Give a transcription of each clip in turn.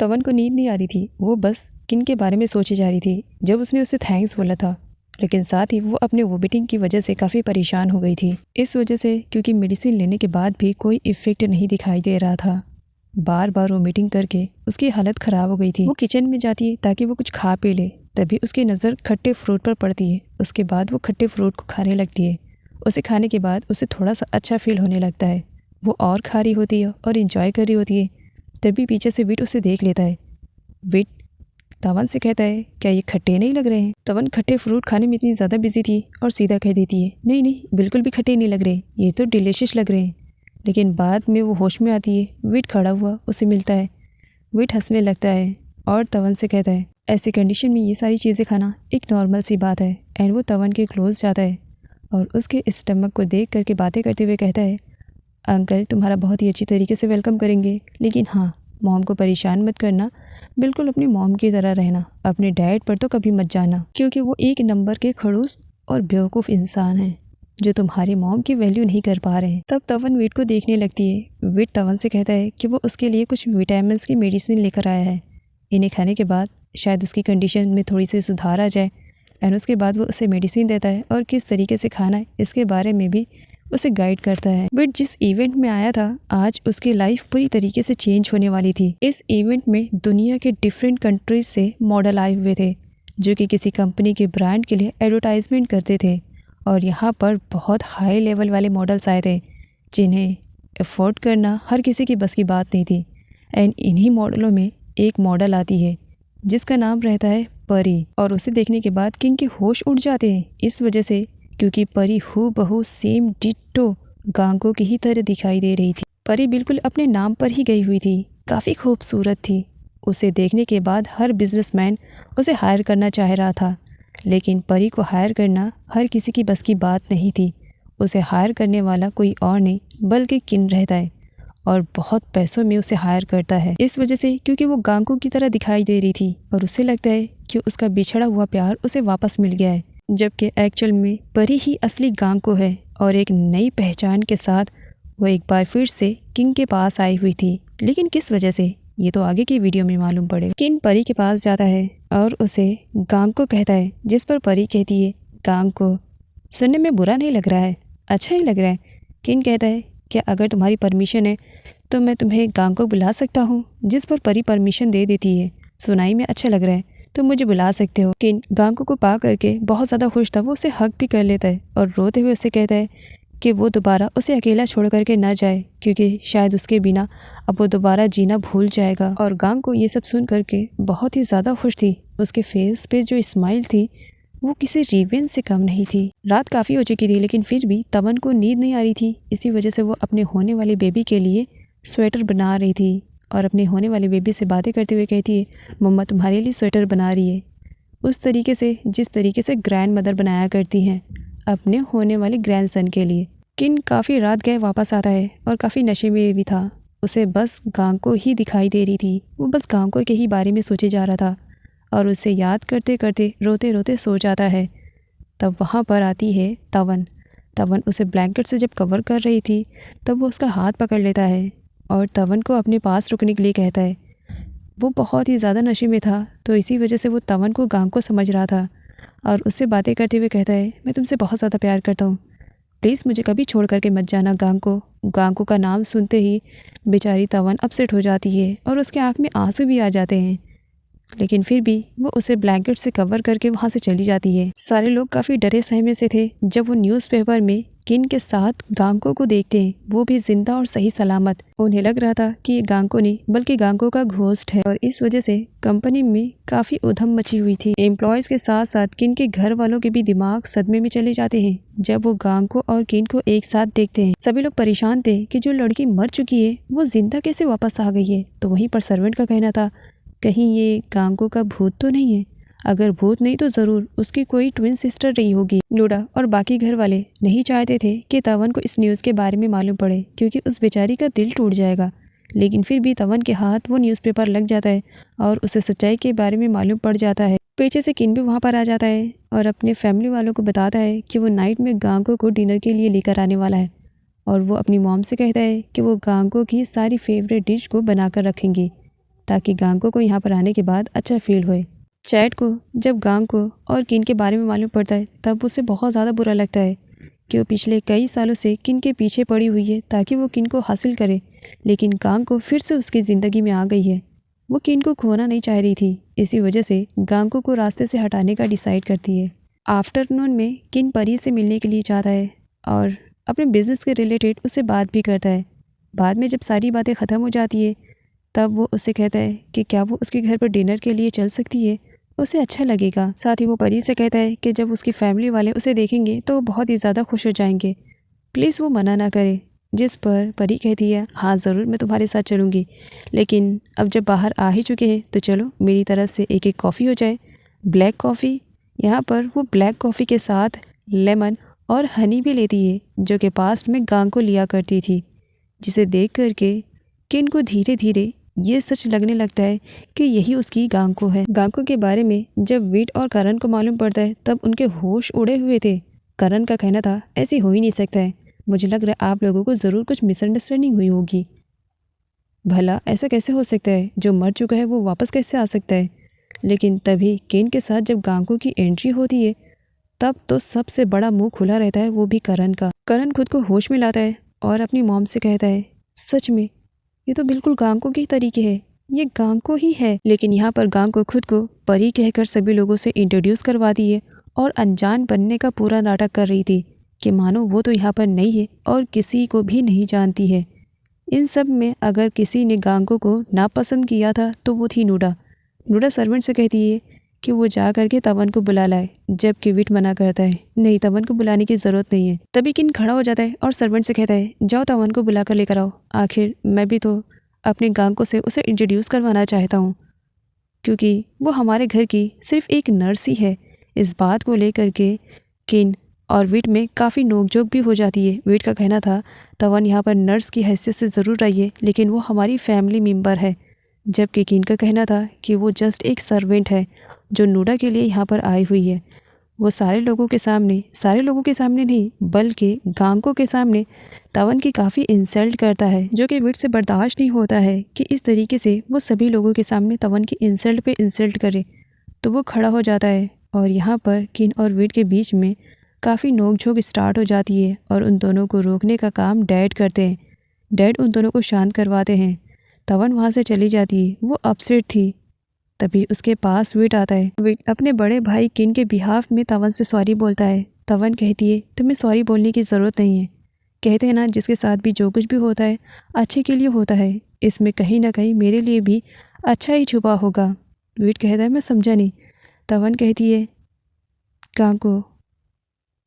तवन को नींद नहीं आ रही थी, वो बस किन के बारे में सोची जा रही थी जब उसने उसे थैंक्स बोला था। लेकिन साथ ही वो अपने वोमिटिंग की वजह से काफ़ी परेशान हो गई थी। इस वजह से क्योंकि मेडिसिन लेने के बाद भी कोई इफ़ेक्ट नहीं दिखाई दे रहा था, बार बार वोमिटिंग करके उसकी हालत ख़राब हो गई थी। वो किचन में जाती है ताकि वो कुछ खा पी ले, तभी उसकी नज़र खट्टे फ्रूट पर पड़ती है। उसके बाद वो खट्टे फ्रूट को खाने लगती है। उसे खाने के बाद उसे थोड़ा सा अच्छा फील होने लगता है। वो और खा रही होती है और इंजॉय कर रही होती है, तभी पीछे से विट उसे देख लेता है। विट तवन से कहता है, क्या ये खट्टे नहीं लग रहे हैं? तवन खट्टे फ्रूट खाने में इतनी ज़्यादा बिजी थी और सीधा कह देती है, नहीं नहीं, बिल्कुल भी खट्टे नहीं लग रहे, ये तो डिलीशियस लग रहे हैं। लेकिन बाद में वो होश में आती है। विट खड़ा हुआ उसे मिलता है। विट हंसने लगता है और तवन से कहता है, ऐसी कंडीशन में ये सारी चीज़ें खाना एक नॉर्मल सी बात है। एंड वो तवन के क्लोज जाता है और उसके स्टमक को देख करके बातें करते हुए कहता है, अंकल तुम्हारा बहुत ही अच्छी तरीके से वेलकम करेंगे, लेकिन हाँ, मॉम को परेशान मत करना, बिल्कुल अपनी मॉम की तरह रहना, अपने डैड पर तो कभी मत जाना, क्योंकि वो एक नंबर के खड़ूस और बेवकूफ़ इंसान हैं जो तुम्हारी मॉम की वैल्यू नहीं कर पा रहे हैं। तब तवन विट को देखने लगती है। विट तवन से कहता है कि वो उसके लिए कुछ विटामिन की मेडिसिन लेकर आया है। इन्हें खाने के बाद शायद उसकी कंडीशन में थोड़ी सी सुधार आ जाए। एंड उसके बाद वो उसे मेडिसिन देता है और किस तरीके से खाना है इसके बारे में भी उसे गाइड करता है। बट जिस इवेंट में आया था, आज उसकी लाइफ पूरी तरीके से चेंज होने वाली थी। इस इवेंट में दुनिया के डिफरेंट कंट्रीज से मॉडल आए हुए थे जो कि किसी कंपनी के ब्रांड के लिए एडवर्टाइजमेंट करते थे। और यहाँ पर बहुत हाई लेवल वाले मॉडल्स आए थे जिन्हें अफोर्ड करना हर किसी की बस की बात नहीं थी। एंड इन्हीं मॉडलों में एक मॉडल आती है जिसका नाम रहता है परी, और उसे देखने के बाद किंग के होश उड़ जाते हैं। इस वजह से क्योंकि परी हूबहू सेम डिट्टो गांगो की ही तरह दिखाई दे रही थी। परी बिल्कुल अपने नाम पर ही गई हुई थी, काफ़ी खूबसूरत थी। उसे देखने के बाद हर बिजनेसमैन उसे हायर करना चाह रहा था, लेकिन परी को हायर करना हर किसी की बस की बात नहीं थी। उसे हायर करने वाला कोई और नहीं बल्कि किन रहता है और बहुत पैसों में उसे हायर करता है। इस वजह से क्योंकि वो गांगो की तरह दिखाई दे रही थी और उसे लगता है कि उसका बिछड़ा हुआ प्यार उसे वापस मिल गया है, जबकि एक्चुअल में परी ही असली गांगो है। और एक नई पहचान के साथ वो एक बार फिर से किंग के पास आई हुई थी, लेकिन किस वजह से ये तो आगे की वीडियो में मालूम पड़ेगा। किन परी के पास जाता है और उसे गांगो कहता है, जिस पर परी कहती है, गांगो सुनने में बुरा नहीं लग रहा है, अच्छा ही लग रहा है। किन कहता है, क्या अगर तुम्हारी परमिशन है तो मैं तुम्हें गांगो बुला सकता हूँ? जिस पर परी परमिशन दे देती है। सुनाई में अच्छा लग रहा है तो मुझे बुला सकते हो। किन गांगो को पा करके बहुत ज़्यादा खुश था। वो उसे हक भी कर लेता है और रोते हुए उसे कहता है कि वो दोबारा उसे अकेला छोड़ करके ना जाए, क्योंकि शायद उसके बिना अब वो दोबारा जीना भूल जाएगा। और गांगो ये सब सुन करके बहुत ही ज़्यादा खुश थी। उसके फेस पे जो स्माइल थी वो किसी रिवेंज से कम नहीं थी। रात काफ़ी हो चुकी थी, लेकिन फिर भी तवन को नींद नहीं आ रही थी। इसी वजह से वो अपने होने वाले बेबी के लिए स्वेटर बना रही थी और अपने होने वाले बेबी से बातें करते हुए कहती है, मम्मा तुम्हारे लिए स्वेटर बना रही है, उस तरीके से जिस तरीके से ग्रैंड मदर बनाया करती हैं अपने होने वाले ग्रैंडसन के लिए। किन काफ़ी रात गए वापस आता है और काफ़ी नशे में भी था। उसे बस गांगो ही दिखाई दे रही थी। वो बस गांगो के ही बारे में सोचे जा रहा था और उसे याद करते करते रोते रोते सो जाता है। तब वहाँ पर आती है तवन। तवन उसे ब्लैंकेट से जब कवर कर रही थी तब वो उसका हाथ पकड़ लेता है और तवन को अपने पास रुकने के लिए कहता है। वो बहुत ही ज़्यादा नशे में था, तो इसी वजह से वो तवन को गांगो समझ रहा था और उससे बातें करते हुए कहता है, मैं तुमसे बहुत ज़्यादा प्यार करता हूँ, प्लीज़ मुझे कभी छोड़ करके मत जाना गांगो। गांगो का नाम सुनते ही बेचारी तवन अपसेट हो जाती है और उसके आँख में आंसू भी आ जाते हैं, लेकिन फिर भी वो उसे ब्लैंकेट से कवर करके वहाँ से चली जाती है। सारे लोग काफ़ी डरे सहमे से थे जब वो न्यूज़पेपर में किन के साथ गांगो को देखते हैं, वो भी जिंदा और सही सलामत। उन्हें लग रहा था कि ये गांगो नहीं बल्कि गांगो का घोस्ट है और इस वजह से कंपनी में काफ़ी उधम मची हुई थी। एम्प्लॉयज़ के साथ साथ किन के घर वालों के भी दिमाग सदमे में चले जाते हैं जब वो गांगो और किन को एक साथ देखते हैं। सभी लोग परेशान थे कि जो लड़की मर चुकी है वो जिंदा कैसे वापस आ गई है। तो वहीं पर सर्वेंट का कहना था, कहीं ये गांगो का भूत तो नहीं है? अगर भूत नहीं तो ज़रूर उसकी कोई ट्विन सिस्टर रही होगी। लूडा और बाकी घर वाले नहीं चाहते थे कि तवन को इस न्यूज़ के बारे में मालूम पड़े, क्योंकि उस बेचारी का दिल टूट जाएगा। लेकिन फिर भी तवन के हाथ वो न्यूज़पेपर लग जाता है और उसे सच्चाई के बारे में मालूम पड़ जाता है। पीछे से किन भी वहाँ पर आ जाता है और अपने फैमिली वालों को बताता है कि वो नाइट में गांगो को डिनर के लिए लेकर आने वाला है और वो अपनी मॉम से कहता है कि वो गांगो की सारी फेवरेट डिश को बनाकर रखेंगी। ताकि गांगो को यहाँ पर आने के बाद अच्छा फील होए। चैट को जब गांगो और किन के बारे में मालूम पड़ता है तब उसे बहुत ज़्यादा बुरा लगता है कि वो पिछले कई सालों से किन के पीछे पड़ी हुई है ताकि वो किन को हासिल करे, लेकिन गांगो फिर से उसकी ज़िंदगी में आ गई है। वो किन को खोना नहीं चाह रही थी, इसी वजह से गांगो को रास्ते से हटाने का डिसाइड करती है। आफ्टरनून में किन परी से मिलने के लिए चाहता है और अपने बिजनेस के रिलेटेड उससे बात भी करता है। बाद में जब सारी बातें ख़त्म हो जाती है तब वो उससे कहता है कि क्या वो उसके घर पर डिनर के लिए चल सकती है, उसे अच्छा लगेगा। साथ ही वो परी से कहता है कि जब उसकी फैमिली वाले उसे देखेंगे तो वो बहुत ही ज़्यादा खुश हो जाएंगे, प्लीज़ वो मना ना करे। जिस पर परी कहती है हाँ ज़रूर, मैं तुम्हारे साथ चलूँगी, लेकिन अब जब बाहर आ ही चुके हैं तो चलो मेरी तरफ से एक एक कॉफ़ी हो जाए, ब्लैक कॉफ़ी। यहाँ पर वो ब्लैक कॉफ़ी के साथ लेमन और हनी भी लेती है जो कि पास्ट में गांग को लिया करती थी, जिसे देख करके किन को धीरे धीरे ये सच लगने लगता है कि यही उसकी गांगो है। गांगो के बारे में जब वीट और करण को मालूम पड़ता है तब उनके होश उड़े हुए थे। करण का कहना था ऐसे हो ही नहीं सकता है, मुझे लग रहा है आप लोगों को ज़रूर कुछ मिसअंडरस्टैंडिंग हुई होगी। भला ऐसा कैसे हो सकता है, जो मर चुका है वो वापस कैसे आ सकता है। लेकिन तभी केन के साथ जब गांगो की एंट्री होती है तब तो सबसे बड़ा मुंह खुला रहता है, वो भी करण का। करण खुद को होश में लाता है और अपनी मॉम से कहता है सच में ये तो बिल्कुल गांगो के ही तरीके है, ये गांगो ही है। लेकिन यहाँ पर गांगो खुद को परी कहकर सभी लोगों से इंट्रोड्यूस करवाती है और अनजान बनने का पूरा नाटक कर रही थी कि मानो वो तो यहाँ पर नहीं है और किसी को भी नहीं जानती है। इन सब में अगर किसी ने गांगो को नापसंद किया था तो वो थी नूडा। नूडा सर्वेंट से कहती है कि वो जा करके तवन को बुला लाए, जबकि विट मना करता है नहीं, तवन को बुलाने की ज़रूरत नहीं है। तभी किन खड़ा हो जाता है और सर्वेंट से कहता है जाओ तवन को बुला कर लेकर आओ, आखिर मैं भी तो अपने गांगो से उसे इंट्रोड्यूस करवाना चाहता हूँ, क्योंकि वो हमारे घर की सिर्फ एक नर्स ही है। इस बात को लेकर के किन और विट में काफ़ी नोकझोंक भी हो जाती है। विट का कहना था तवन यहाँ पर नर्स की हैसियत से ज़रूर रहिए, लेकिन वो हमारी फैमिली मेम्बर है, जबकि किन का कहना था कि वो जस्ट एक सर्वेंट है जो नूडा के लिए यहाँ पर आई हुई है। वो सारे लोगों के सामने नहीं बल्कि गांगो के सामने तवन की काफ़ी इंसल्ट करता है, जो कि विट से बर्दाश्त नहीं होता है कि इस तरीके से वो सभी लोगों के सामने तवन की इंसल्ट पे इंसल्ट करे। तो वो खड़ा हो जाता है और यहाँ पर किन और विट के बीच में काफ़ी नोकझोंक स्टार्ट हो जाती है और उन दोनों को रोकने का काम डैड करते हैं। डैड उन दोनों को शांत करवाते हैं। तवन वहाँ से चली जाती है, वो अपसेट थी। तभी उसके पास विट आता है। विट अपने बड़े भाई किन के बिहाफ में तवन से सॉरी बोलता है। तवन कहती है तुम्हें सॉरी बोलने की ज़रूरत नहीं है, कहते हैं ना जिसके साथ भी जो कुछ भी होता है अच्छे के लिए होता है, इसमें कहीं ना कहीं मेरे लिए भी अच्छा ही छुपा होगा। विट कहता है मैं समझा नहीं। तवन कहती है गांगो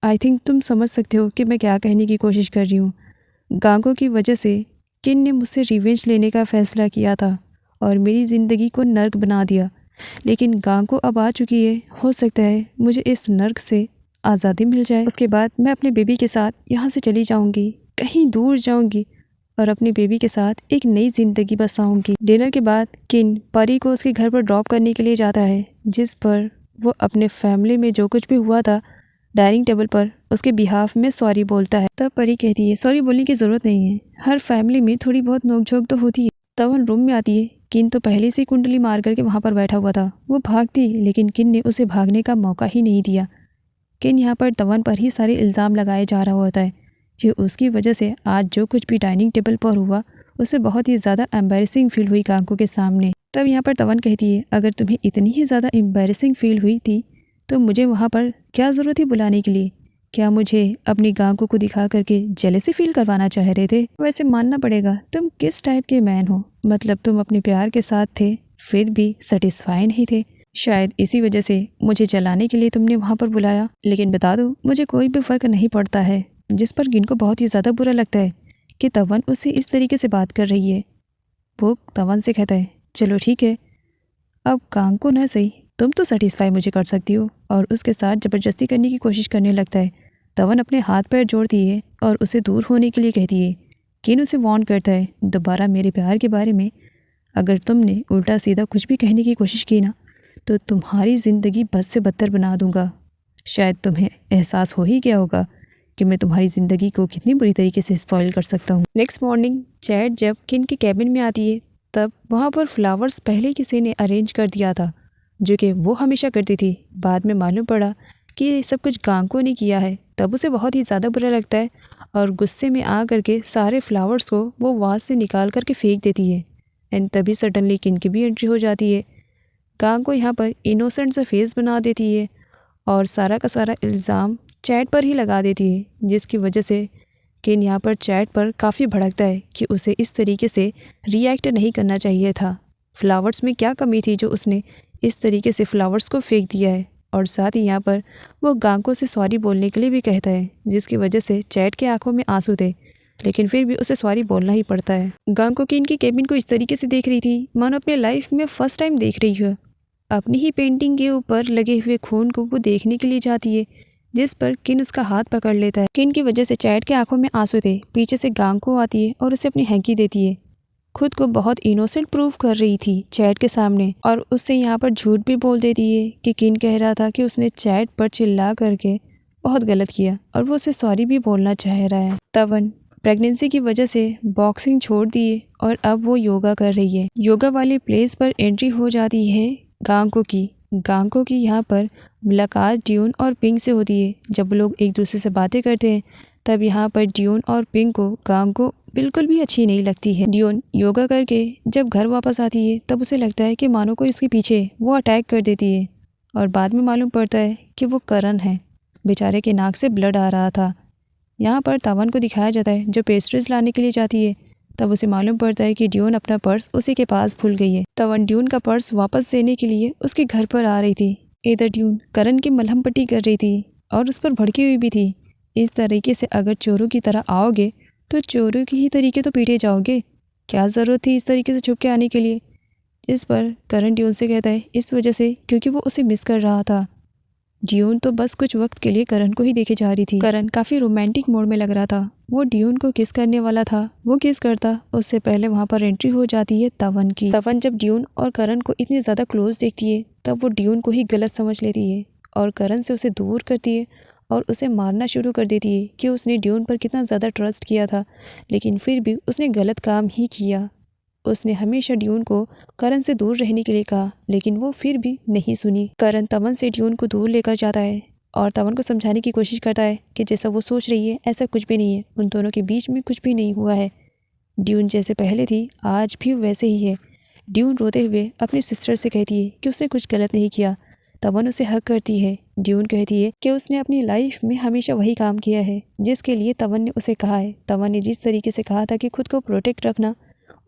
आई थिंक तुम समझ सकते हो कि मैं क्या कहने की कोशिश कर रही हूँ। गांगो की वजह से किन ने मुझसे रिवेंज लेने का फ़ैसला किया था और मेरी ज़िंदगी को नर्क बना दिया, लेकिन गांगो अब आ चुकी है, हो सकता है मुझे इस नर्क से आज़ादी मिल जाए। उसके बाद मैं अपने बेबी के साथ यहाँ से चली जाऊँगी, कहीं दूर जाऊँगी और अपनी बेबी के साथ एक नई ज़िंदगी बसाऊँगी। डिनर के बाद किन परी को उसके घर पर ड्रॉप करने के लिए जाता है, जिस पर वो अपने फैमिली में जो कुछ भी हुआ था डाइनिंग टेबल पर उसके बिहाफ में सॉरी बोलता है। तब परी कहती है सॉरी बोलने की ज़रूरत नहीं है, हर फैमिली में थोड़ी बहुत नोकझोंक तो होती है। तवन रूम में आती है। किन तो पहले से कुंडली मार करके वहाँ पर बैठा हुआ था। वो भागती लेकिन किन ने उसे भागने का मौका ही नहीं दिया। किन यहाँ पर तवन पर ही सारे इल्ज़ाम लगाए जा रहा होता है कि उसकी वजह से आज जो कुछ भी डाइनिंग टेबल पर हुआ उसे बहुत ही ज़्यादा एम्बैरेसिंग फील हुई गांगो के सामने। तब यहाँ पर तवन कहती है अगर तुम्हें इतनी ही ज़्यादा एम्बैरेसिंग फील हुई थी तो मुझे वहाँ पर क्या ज़रूरत थी बुलाने के लिए, क्या मुझे अपनी गांगो को दिखा करके जेलसी फील करवाना चाह रहे थे। वैसे मानना पड़ेगा तुम किस टाइप के मैन हो, मतलब तुम अपने प्यार के साथ थे फिर भी सेटिस्फाई नहीं थे, शायद इसी वजह से मुझे जलाने के लिए तुमने वहाँ पर बुलाया। लेकिन बता दो मुझे कोई भी फ़र्क नहीं पड़ता है। जिस पर किन को बहुत ही ज़्यादा बुरा लगता है कि तवन उससे इस तरीके से बात कर रही है। वो तवन से कहता है चलो ठीक है, अब गांगो ना सही तुम तो सेटिस्फाई मुझे कर सकती हो, और उसके साथ ज़बरदस्ती करने की कोशिश करने लगता है। तवन अपने हाथ पैर जोड़ती है और उसे दूर होने के लिए कहती है। किन उसे वार्न करता है दोबारा मेरे प्यार के बारे में अगर तुमने उल्टा सीधा कुछ भी कहने की कोशिश की ना तो तुम्हारी ज़िंदगी बद से बदतर बना दूंगा। शायद तुम्हें एहसास हो ही गया होगा कि मैं तुम्हारी ज़िंदगी को कितनी बुरी तरीके से स्पॉइल कर सकता हूँ। नेक्स्ट मॉर्निंग चैट जब किन के कैबिन में आती है तब वहाँ पर फ्लावर्स पहले किसी ने अरेंज कर दिया था, जो कि वो हमेशा करती थी। बाद में मालूम पड़ा कि ये सब कुछ गांको ने किया है। तब उसे बहुत ही ज़्यादा बुरा लगता है और गुस्से में आ करके सारे फ्लावर्स को वो वास से निकाल करके फेंक देती है। एंड तभी सडनली किन की भी एंट्री हो जाती है। गांको यहाँ पर इनोसेंट सा फेस बना देती है और सारा का सारा इल्ज़ाम चैट पर ही लगा देती है, जिसकी वजह से किन यहाँ पर चैट पर काफ़ी भड़कता है कि उसे इस तरीके से रिएक्ट नहीं करना चाहिए था। फ्लावर्स में क्या कमी थी जो उसने इस तरीके से फ्लावर्स को फेंक दिया है। और साथ ही यहाँ पर वो गांको से सॉरी बोलने के लिए भी कहता है, जिसकी वजह से चैट के आंखों में आंसू थे, लेकिन फिर भी उसे सॉरी बोलना ही पड़ता है। गांको किन की केबिन को इस तरीके से देख रही थी मानो अपने लाइफ में फर्स्ट टाइम देख रही हो। अपनी ही पेंटिंग के ऊपर लगे हुए खून को वो देखने के लिए जाती है, जिस पर किन उसका हाथ पकड़ लेता है। किन की वजह से चैट के आंखों में आंसू थे। पीछे से गांको आती है और उसे अपनी हैंकी देती है। खुद को बहुत इनोसेंट प्रूव कर रही थी चैट के सामने और उससे यहाँ पर झूठ भी बोल देती है कि किन कह रहा था कि उसने चैट पर चिल्ला करके बहुत गलत किया और वो उसे सॉरी भी बोलना चाह रहा है। तवन प्रेगनेंसी की वजह से बॉक्सिंग छोड़ दिए और अब वो योगा कर रही है। योगा वाले प्लेस पर एंट्री हो जाती है गांको की यहाँ पर मुलाकात ड्यून और पिंक से होती है। जब लोग एक दूसरे से बातें करते हैं तब यहाँ पर ड्यून और पिंक को गांको बिल्कुल भी अच्छी नहीं लगती है। ड्यून योगा करके जब घर वापस आती है तब उसे लगता है कि मानो कोई उसके पीछे वो अटैक कर देती है और बाद में मालूम पड़ता है कि वो करण है। बेचारे के नाक से ब्लड आ रहा था। यहाँ पर तवन को दिखाया जाता है जो पेस्ट्रीज लाने के लिए जाती है। तब उसे मालूम पड़ता है कि ड्यून अपना पर्स उसी के पास भूल गई है। तवन ड्यून का पर्स वापस देने के लिए उसके घर पर आ रही थी। इधर ड्यून करण की मलहम पट्टी कर रही थी और उस पर भड़की हुई भी थी। इस तरीके से अगर चोरों की तरह आओगे तो चोरों की ही तरीके तो पीटे जाओगे। क्या ज़रूरत थी इस तरीके से छुप के आने के लिए। इस पर करण ड्यून से कहता है इस वजह से क्योंकि वो उसे मिस कर रहा था। ड्यून तो बस कुछ वक्त के लिए करण को ही देखे जा रही थी। करण काफ़ी रोमांटिक मोड में लग रहा था। वो ड्यून को किस करने वाला था। वो किस करता उससे पहले वहाँ पर एंट्री हो जाती है तवन की। तवन जब ड्यून और करण को इतनी ज़्यादा क्लोज देखती है तब वो ड्यून को ही गलत समझ लेती है और करण से उसे दूर करती है और उसे मारना शुरू कर देती है कि उसने ड्यून पर कितना ज़्यादा ट्रस्ट किया था, लेकिन फिर भी उसने गलत काम ही किया। उसने हमेशा ड्यून को करण से दूर रहने के लिए कहा, लेकिन वो फिर भी नहीं सुनी। करण तवन से ड्यून को दूर लेकर जाता है और तवन को समझाने की कोशिश करता है कि जैसा वो सोच रही है ऐसा कुछ भी नहीं है। उन दोनों के बीच में कुछ भी नहीं हुआ है। ड्यून जैसे पहले थी आज भी वैसे ही है। ड्यून रोते हुए अपनी सिस्टर से कहती है कि उसने कुछ गलत नहीं किया। तवन उसे हक करती है। ड्यून कहती है कि उसने अपनी लाइफ में हमेशा वही काम किया है जिसके लिए तवन ने उसे कहा है। तवन ने जिस तरीके से कहा था कि खुद को प्रोटेक्ट रखना,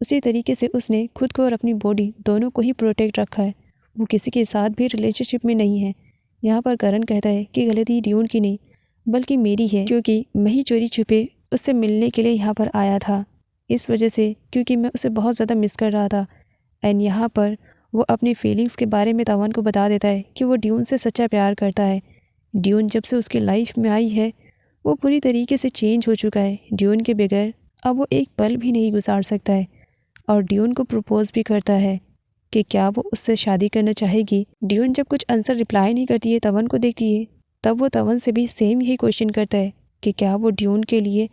उसी तरीके से उसने खुद को और अपनी बॉडी दोनों को ही प्रोटेक्ट रखा है। वो किसी के साथ भी रिलेशनशिप में नहीं है। यहाँ पर करण कहता है कि गलती ड्यून की नहीं बल्कि मेरी है, क्योंकि मैं ही चोरी छुपे उससे मिलने के लिए यहाँ पर आया था। इस वजह से क्योंकि मैं उसे बहुत ज़्यादा मिस कर रहा था। एंड यहाँ पर वो अपनी फीलिंग्स के बारे में तवन को बता देता है कि वो ड्यून से सच्चा प्यार करता है। ड्यून जब से उसकी लाइफ में आई है वो पूरी तरीके से चेंज हो चुका है। ड्यून के बगैर अब वो एक पल भी नहीं गुजार सकता है और ड्यून को प्रपोज भी करता है कि क्या वो उससे शादी करना चाहेगी। ड्यून जब कुछ आंसर रिप्लाई नहीं करती है तवन को देखती है तब वो तवन से भी सेम यही क्वेश्चन करता है कि क्या वो ड्यून के लिए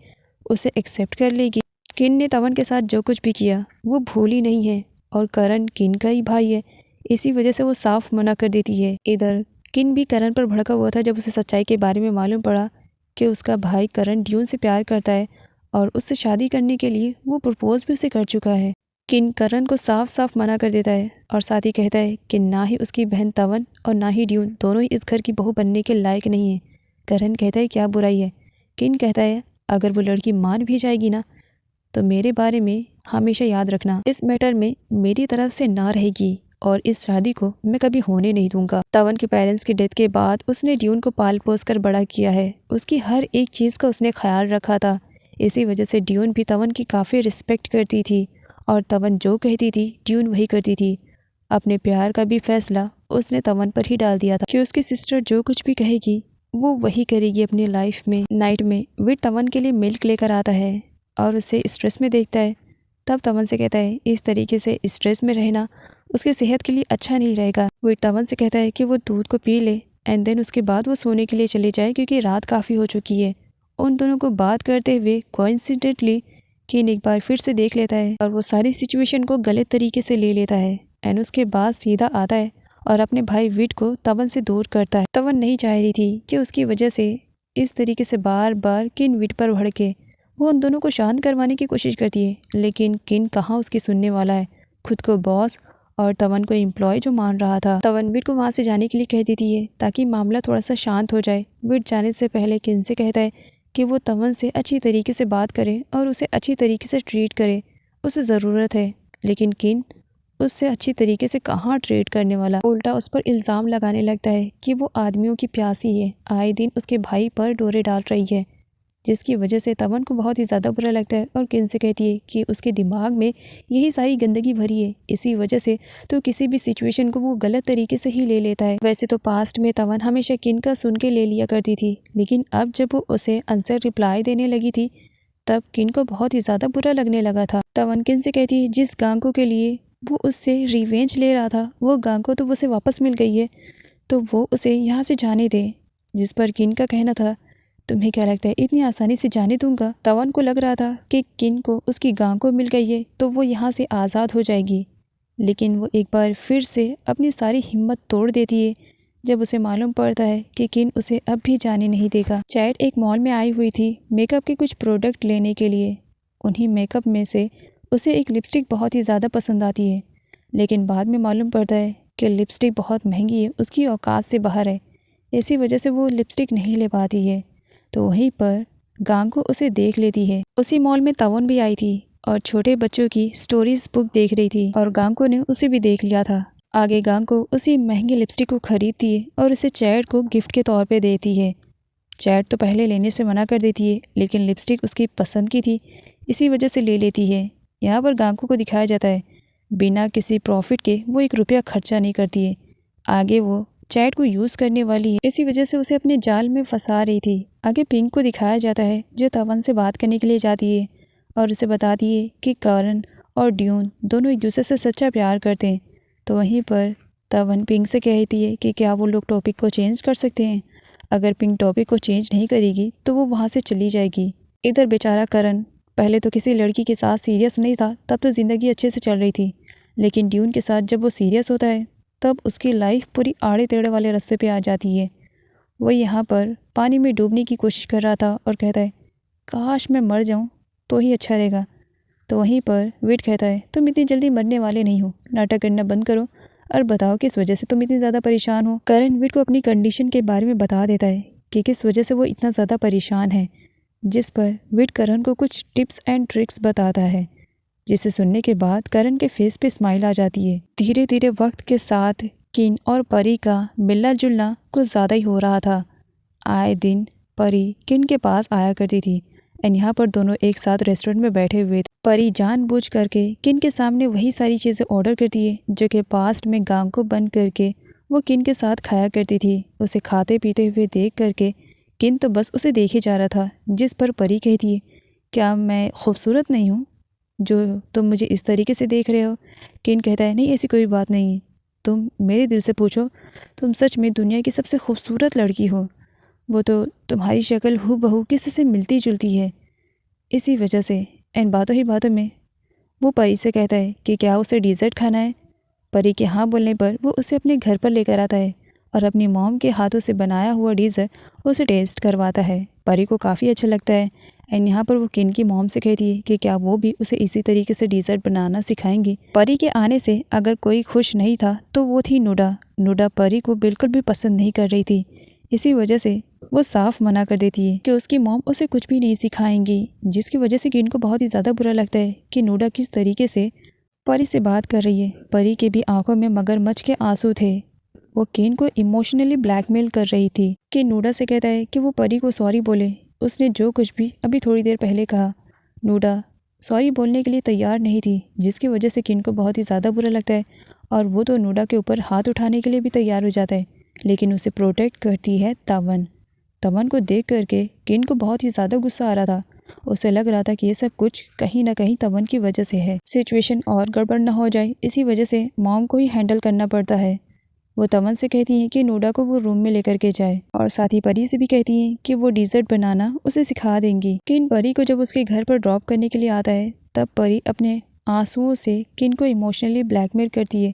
उसे एक्सेप्ट कर लेगी। किन ने तवन के साथ जो कुछ भी किया वो भूली नहीं है और करण किन का ही भाई है, इसी वजह से वो साफ मना कर देती है। इधर किन भी करण पर भड़का हुआ था जब उसे सच्चाई के बारे में मालूम पड़ा कि उसका भाई करण ड्यून से प्यार करता है और उससे शादी करने के लिए वो प्रपोज भी उसे कर चुका है। किन करण को साफ साफ मना कर देता है और साथ ही कहता है कि ना ही उसकी बहन तवन और ना ही ड्यून दोनों ही इस घर की बहू बनने के लायक नहीं है। करण कहता है क्या बुराई है। किन कहता है अगर वो लड़की मान भी जाएगी ना तो मेरे बारे में हमेशा याद रखना, इस मैटर में मेरी तरफ से ना रहेगी और इस शादी को मैं कभी होने नहीं दूंगा। तवन के पेरेंट्स की डेथ के बाद उसने ड्यून को पाल पोस कर बड़ा किया है। उसकी हर एक चीज़ का उसने ख्याल रखा था। इसी वजह से ड्यून भी तवन की काफ़ी रिस्पेक्ट करती थी और तवन जो कहती थी ड्यून वही करती थी। अपने प्यार का भी फैसला उसने तवन पर ही डाल दिया था कि उसकी सिस्टर जो कुछ भी कहेगी वो वही करेगी अपनी लाइफ में। नाइट में वीर तवन के लिए मिल्क लेकर आता है और उसे स्ट्रेस में देखता है। तब तवन से कहता है इस तरीके से स्ट्रेस में रहना उसकी सेहत के लिए अच्छा नहीं रहेगा। वीर तवन से कहता है कि वो दूध को पी ले एंड देन उसके बाद वो सोने के लिए चले जाए क्योंकि रात काफ़ी हो चुकी है। उन दोनों को बात करते हुए कोइंसिडेंटली किन एक बार फिर से देख लेता है और वो सारी सिचुएशन को गलत तरीके से ले लेता है एंड उसके बाद सीधा आता है और अपने भाई विट को तवन से दूर करता है। तवन नहीं चाह रही थी कि उसकी वजह से इस तरीके से बार बार किन विट पर भड़के। वो उन दोनों को शांत करवाने की कोशिश करती है लेकिन किन कहाँ उसकी सुनने वाला है। खुद को बॉस और तवन को एम्प्लॉय जो मान रहा था। तवन विट को वहाँ से जाने के लिए कह देती है ताकि मामला थोड़ा सा शांत हो जाए। विट जाने से पहले किन से कहता है कि वो तवन से अच्छी तरीके से बात करे और उसे अच्छी तरीके से ट्रीट करे, उसे ज़रूरत है। लेकिन किन उससे अच्छी तरीके से कहाँ ट्रीट करने वाला, उल्टा उस पर इल्ज़ाम लगाने लगता है कि वो आदमियों की प्यासी है, आए दिन उसके भाई पर डोरे डाल रही है, जिसकी वजह से तवन को बहुत ही ज़्यादा बुरा लगता है और किन से कहती है कि उसके दिमाग में यही सारी गंदगी भरी है, इसी वजह से तो किसी भी सिचुएशन को वो गलत तरीके से ही ले लेता है। वैसे तो पास्ट में तवन हमेशा किन का सुन के ले लिया करती थी, लेकिन अब जब वो उसे आंसर रिप्लाई देने लगी थी तब किन को बहुत ही ज़्यादा बुरा लगने लगा था। तवन किन से कहती है जिस गांगो के लिए वो उससे रिवेंज ले रहा था वो गांगो तो उसे वापस मिल गई है, तो वो उसे यहाँ से जाने दे। जिस पर किन का कहना था तुम्हें क्या लगता है इतनी आसानी से जाने दूंगा। तवन को लग रहा था कि किन को उसकी गांगो मिल गई है तो वो यहाँ से आज़ाद हो जाएगी, लेकिन वो एक बार फिर से अपनी सारी हिम्मत तोड़ देती है जब उसे मालूम पड़ता है कि किन उसे अब भी जाने नहीं देगा। चैट एक मॉल में आई हुई थी मेकअप के कुछ प्रोडक्ट लेने के लिए। उन्हीं मेकअप में से उसे एक लिपस्टिक बहुत ही ज़्यादा पसंद आती है, लेकिन बाद में मालूम पड़ता है कि लिपस्टिक बहुत महंगी है, उसकी औकात से बाहर है, इसी वजह से वो लिपस्टिक नहीं ले पाती है। तो वहीं पर गांगो उसे देख लेती है। उसी मॉल में तवन भी आई थी और छोटे बच्चों की स्टोरीज बुक देख रही थी और गांगो ने उसे भी देख लिया था। आगे गांगो उसी महंगी लिपस्टिक को खरीदती है और उसे चैट को गिफ्ट के तौर पे देती है। चैट तो पहले लेने से मना कर देती है, लेकिन लिपस्टिक उसकी पसंद की थी, इसी वजह से ले लेती है। यहाँ पर गांगो को दिखाया जाता है बिना किसी प्रॉफिट के वो 1 रुपया खर्चा नहीं करती है। आगे वो चैट को यूज़ करने वाली है, इसी वजह से उसे अपने जाल में फंसा रही थी। आगे पिंक को दिखाया जाता है जो तवन से बात करने के लिए जाती है और उसे बताती है कि करण और ड्यून दोनों एक दूसरे से सच्चा प्यार करते हैं। तो वहीं पर तवन पिंक से कहती है कि क्या वो लोग टॉपिक को चेंज कर सकते हैं। अगर पिंक टॉपिक को चेंज नहीं करेगी तो वो वहाँ से चली जाएगी। इधर बेचारा करण पहले तो किसी लड़की के साथ सीरियस नहीं था, तब तो ज़िंदगी अच्छे से चल रही थी, लेकिन ड्यून के साथ जब वो सीरियस होता है तब उसकी लाइफ पूरी आड़े टेढ़े वाले रास्ते पे आ जाती है। वो यहाँ पर पानी में डूबने की कोशिश कर रहा था और कहता है काश मैं मर जाऊँ तो ही अच्छा रहेगा। तो वहीं पर विट कहता है तुम इतनी जल्दी मरने वाले नहीं हो, नाटक करना बंद करो और बताओ किस वजह से तुम इतनी ज़्यादा परेशान हो। करण विट को अपनी कंडीशन के बारे में बता देता है कि किस वजह से वो इतना ज़्यादा परेशान है, जिस पर विट करण को कुछ टिप्स एंड ट्रिक्स बताता है, जिसे सुनने के बाद करण के फेस पे स्माइल आ जाती है। धीरे धीरे वक्त के साथ किन और परी का मिलना जुलना कुछ ज़्यादा ही हो रहा था। आए दिन परी किन के पास आया करती थी एंड यहाँ पर दोनों एक साथ रेस्टोरेंट में बैठे हुए थे। परी जानबूझ करके किन के सामने वही सारी चीज़ें ऑर्डर करती है जो कि पास्ट में गांग को बंद करके वो किन के साथ खाया करती थी। उसे खाते पीते हुए देख करके किन तो बस उसे देखे जा रहा था, जिस पर परी कहती है क्या मैं खूबसूरत नहीं हूँ जो तुम मुझे इस तरीके से देख रहे हो। किन कहता है नहीं ऐसी कोई बात नहीं है, तुम मेरे दिल से पूछो, तुम सच में दुनिया की सबसे खूबसूरत लड़की हो, वो तो तुम्हारी शक्ल हूबहू किसी से मिलती जुलती है। इसी वजह से एंड बातों ही बातों में वो परी से कहता है कि क्या उसे डिज़र्ट खाना है। परी के हाँ बोलने पर वो उसे अपने घर पर लेकर आता है और अपनी मॉम के हाथों से बनाया हुआ डिज़र्ट उसे टेस्ट करवाता है। परी को काफ़ी अच्छा लगता है एंड यहाँ पर वो किन की मॉम से कहती है कि क्या वो भी उसे इसी तरीके से डिज़र्ट बनाना सिखाएंगी। परी के आने से अगर कोई खुश नहीं था तो वो थी नूडा। नूडा परी को बिल्कुल भी पसंद नहीं कर रही थी, इसी वजह से वो साफ मना कर देती है कि उसकी मॉम उसे कुछ भी नहीं सिखाएंगी, जिसकी वजह से किन को बहुत ही ज़्यादा बुरा लगता है कि नूडा किस तरीके से परी से बात कर रही है। परी के भी आंखों में मगरमच्छ के आंसू थे। वो किन को इमोशनली ब्लैकमेल कर रही थी कि नूडा से कहता है कि वो परी को सॉरी बोले, उसने जो कुछ भी अभी थोड़ी देर पहले कहा। नूडा सॉरी बोलने के लिए तैयार नहीं थी, जिसकी वजह से किन को बहुत ही ज़्यादा बुरा लगता है और वो तो नूडा के ऊपर हाथ उठाने के लिए भी तैयार हो जाता है, लेकिन उसे प्रोटेक्ट करती है तवन। तवन को देख करके किन को बहुत ही ज़्यादा गुस्सा आ रहा था। उसे लग रहा था कि ये सब कुछ कहीं ना कहीं तवन की वजह से है, सिचुएशन और गड़बड़ ना हो जाए इसी वजह से मॉम को ही हैंडल करना पड़ता है। वो तवन से कहती हैं कि नोडा को वो रूम में लेकर के जाए और साथ ही परी से भी कहती हैं कि वो डिजर्ट बनाना उसे सिखा देंगी। किन परी को जब उसके घर पर ड्रॉप करने के लिए आता है तब परी अपने आंसुओं से किन को इमोशनली ब्लैकमेल करती है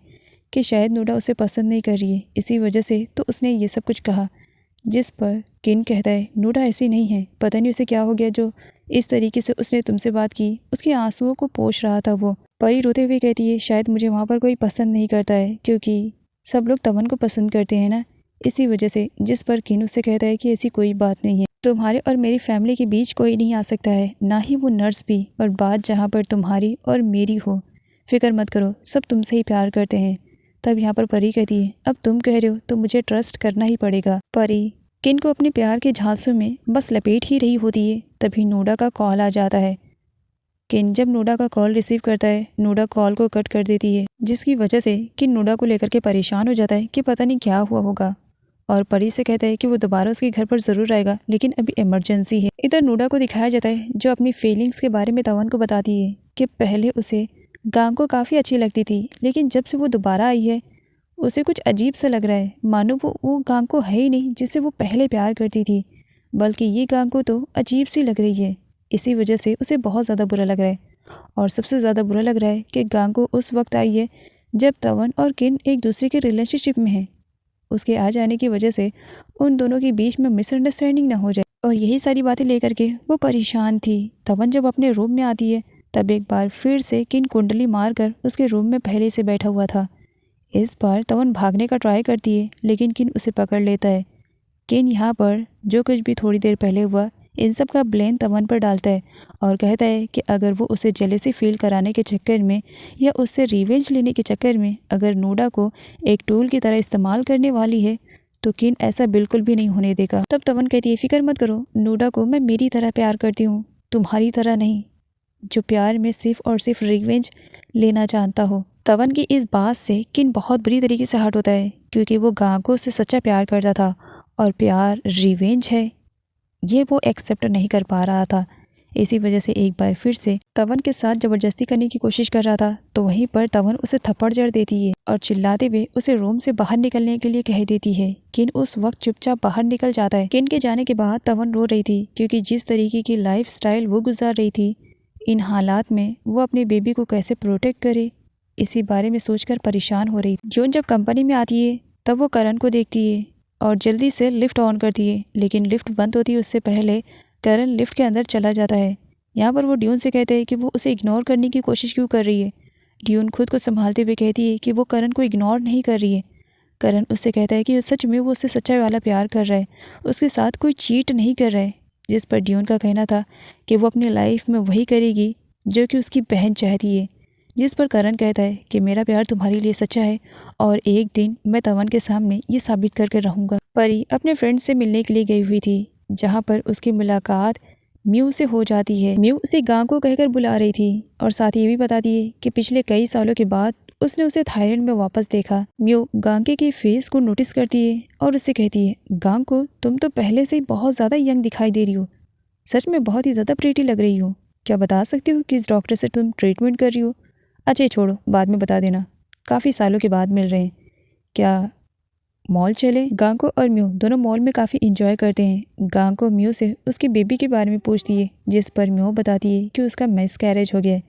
कि शायद नोडा उसे पसंद नहीं कर रही है, इसी वजह से तो उसने ये सब कुछ कहा। जिस पर किन कहता है नोडा ऐसी नहीं है, पता नहीं उसे क्या हो गया जो इस तरीके से उसने तुमसे बात की। उसके आंसुओं को पोंछ रहा था वो। परी रोते हुए कहती है शायद मुझे वहाँ पर कोई पसंद नहीं करता है क्योंकि सब लोग तवन को पसंद करते हैं ना, इसी वजह से। जिस पर किन उससे कहता है कि ऐसी कोई बात नहीं है, तुम्हारे और मेरी फैमिली के बीच कोई नहीं आ सकता है, ना ही वो नर्स भी। और बात जहाँ पर तुम्हारी और मेरी हो, फिक्र मत करो, सब तुमसे ही प्यार करते हैं। तब यहाँ पर परी कहती है अब तुम कह रहे हो तो मुझे ट्रस्ट करना ही पड़ेगा। परी किन को अपने प्यार के झांसों में बस लपेट ही रही होती है, तभी नोडा का कॉल आ जाता है। किन जब नोडा का कॉल रिसीव करता है, नोडा कॉल को कट कर देती है, जिसकी वजह से किन नोडा को लेकर के परेशान हो जाता है कि पता नहीं क्या हुआ होगा। और परी से कहता है कि वो दोबारा उसके घर पर ज़रूर आएगा, लेकिन अभी इमरजेंसी है। इधर नोडा को दिखाया जाता है जो अपनी फीलिंग्स के बारे में तवन को बताती है कि पहले उसे गांको काफ़ी अच्छी लगती थी, लेकिन जब से वो दोबारा आई है उसे कुछ अजीब सा लग रहा है, मानो वो गांको है ही नहीं जिससे वो पहले प्यार करती थी, बल्कि ये गांको तो अजीब सी लग रही है। इसी वजह से उसे बहुत ज़्यादा बुरा लग रहा है। और सबसे ज़्यादा बुरा लग रहा है कि गांको उस वक्त आई है जब तवन और किन एक दूसरे के रिलेशनशिप में हैं। उसके आ जाने की वजह से उन दोनों के बीच में मिसअंडरस्टैंडिंग ना हो जाए, और यही सारी बातें लेकर के वो परेशान थी। तवन जब अपने रूम में आती है तब एक बार फिर से किन कुंडली मारकर उसके रूम में पहले से बैठा हुआ था। इस बार तवन भागने का ट्राई करती है, लेकिन किन उसे पकड़ लेता है। किन यहाँ पर जो कुछ भी थोड़ी देर पहले हुआ इन सब का ब्लेम तवन पर डालता है और कहता है कि अगर वो उसे जेलेसी फील कराने के चक्कर में या उससे रिवेंज लेने के चक्कर में अगर नोडा को एक टूल की तरह इस्तेमाल करने वाली है तो किन ऐसा बिल्कुल भी नहीं होने देगा। तब तवन कहती है फिक्र मत करो, नोडा को मैं मेरी तरह प्यार करती हूँ, तुम्हारी तरह नहीं जो प्यार में सिर्फ और सिर्फ रिवेंज लेना जानता हो। तवन की इस बात से किन बहुत बुरी तरीके से हर्ट होता है क्योंकि वो गांको से सच्चा प्यार करता था और प्यार रिवेंज है ये वो एक्सेप्ट नहीं कर पा रहा था। इसी वजह से एक बार फिर से तवन के साथ ज़बरदस्ती करने की कोशिश कर रहा था, तो वहीं पर तवन उसे थप्पड़ जड़ देती है और चिल्लाते हुए उसे रूम से बाहर निकलने के लिए कह देती है। किन उस वक्त चुपचाप बाहर निकल जाता है। किन के जाने के बाद तवन रो रही थी क्योंकि जिस तरीके की लाइफ स्टाइल वो गुजार रही थी, इन हालात में वो अपने बेबी को कैसे प्रोटेक्ट करे इसी बारे में सोचकर परेशान हो रही थी। जून जब कंपनी में आती है तब वो करण को देखती है और जल्दी से लिफ्ट ऑन करती है, लेकिन लिफ्ट बंद होती है उससे पहले करण लिफ्ट के अंदर चला जाता है। यहाँ पर वो ड्यून से कहते हैं कि वो उसे इग्नोर करने की कोशिश क्यों कर रही है। ड्यून खुद को संभालते हुए कहती है कि वो करण को इग्नोर नहीं कर रही है। करण उससे कहता है कि सच में वो उससे सच्चा वाला प्यार कर रहा है, उसके साथ कोई चीट नहीं कर रहा है। जिस पर ड्यून का कहना था कि वो अपनी लाइफ में वही करेगी जो कि उसकी बहन चाहती है। जिस पर करण कहता है कि मेरा प्यार तुम्हारे लिए सच्चा है और एक दिन मैं तवन के सामने ये साबित करके रहूँगा। परी अपने फ्रेंड से मिलने के लिए गई हुई थी, जहाँ पर उसकी मुलाकात म्यू से हो जाती है। म्यू उसे गांव को कहकर बुला रही थी और साथ ही ये भी बताती है कि पिछले कई सालों के बाद उसने उसे थाईलैंड में वापस देखा। म्यू गांके के फेस को नोटिस करती है और उससे कहती है गांग को तुम तो पहले से ही बहुत ज़्यादा यंग दिखाई दे रही हो, सच में बहुत ही ज़्यादा प्रीटी लग रही हो। क्या बता सकती हो किस डॉक्टर से तुम ट्रीटमेंट कर रही हो? अच्छा छोड़ो, बाद में बता देना, काफ़ी सालों के बाद मिल रहे हैं, क्या मॉल चले? गांको और म्यू दोनों मॉल में काफ़ी इंजॉय करते हैं। गांको म्यू से उसके बेबी के बारे में पूछती है, जिस पर म्यू बताती है कि उसका मिसकैरेज हो गया है,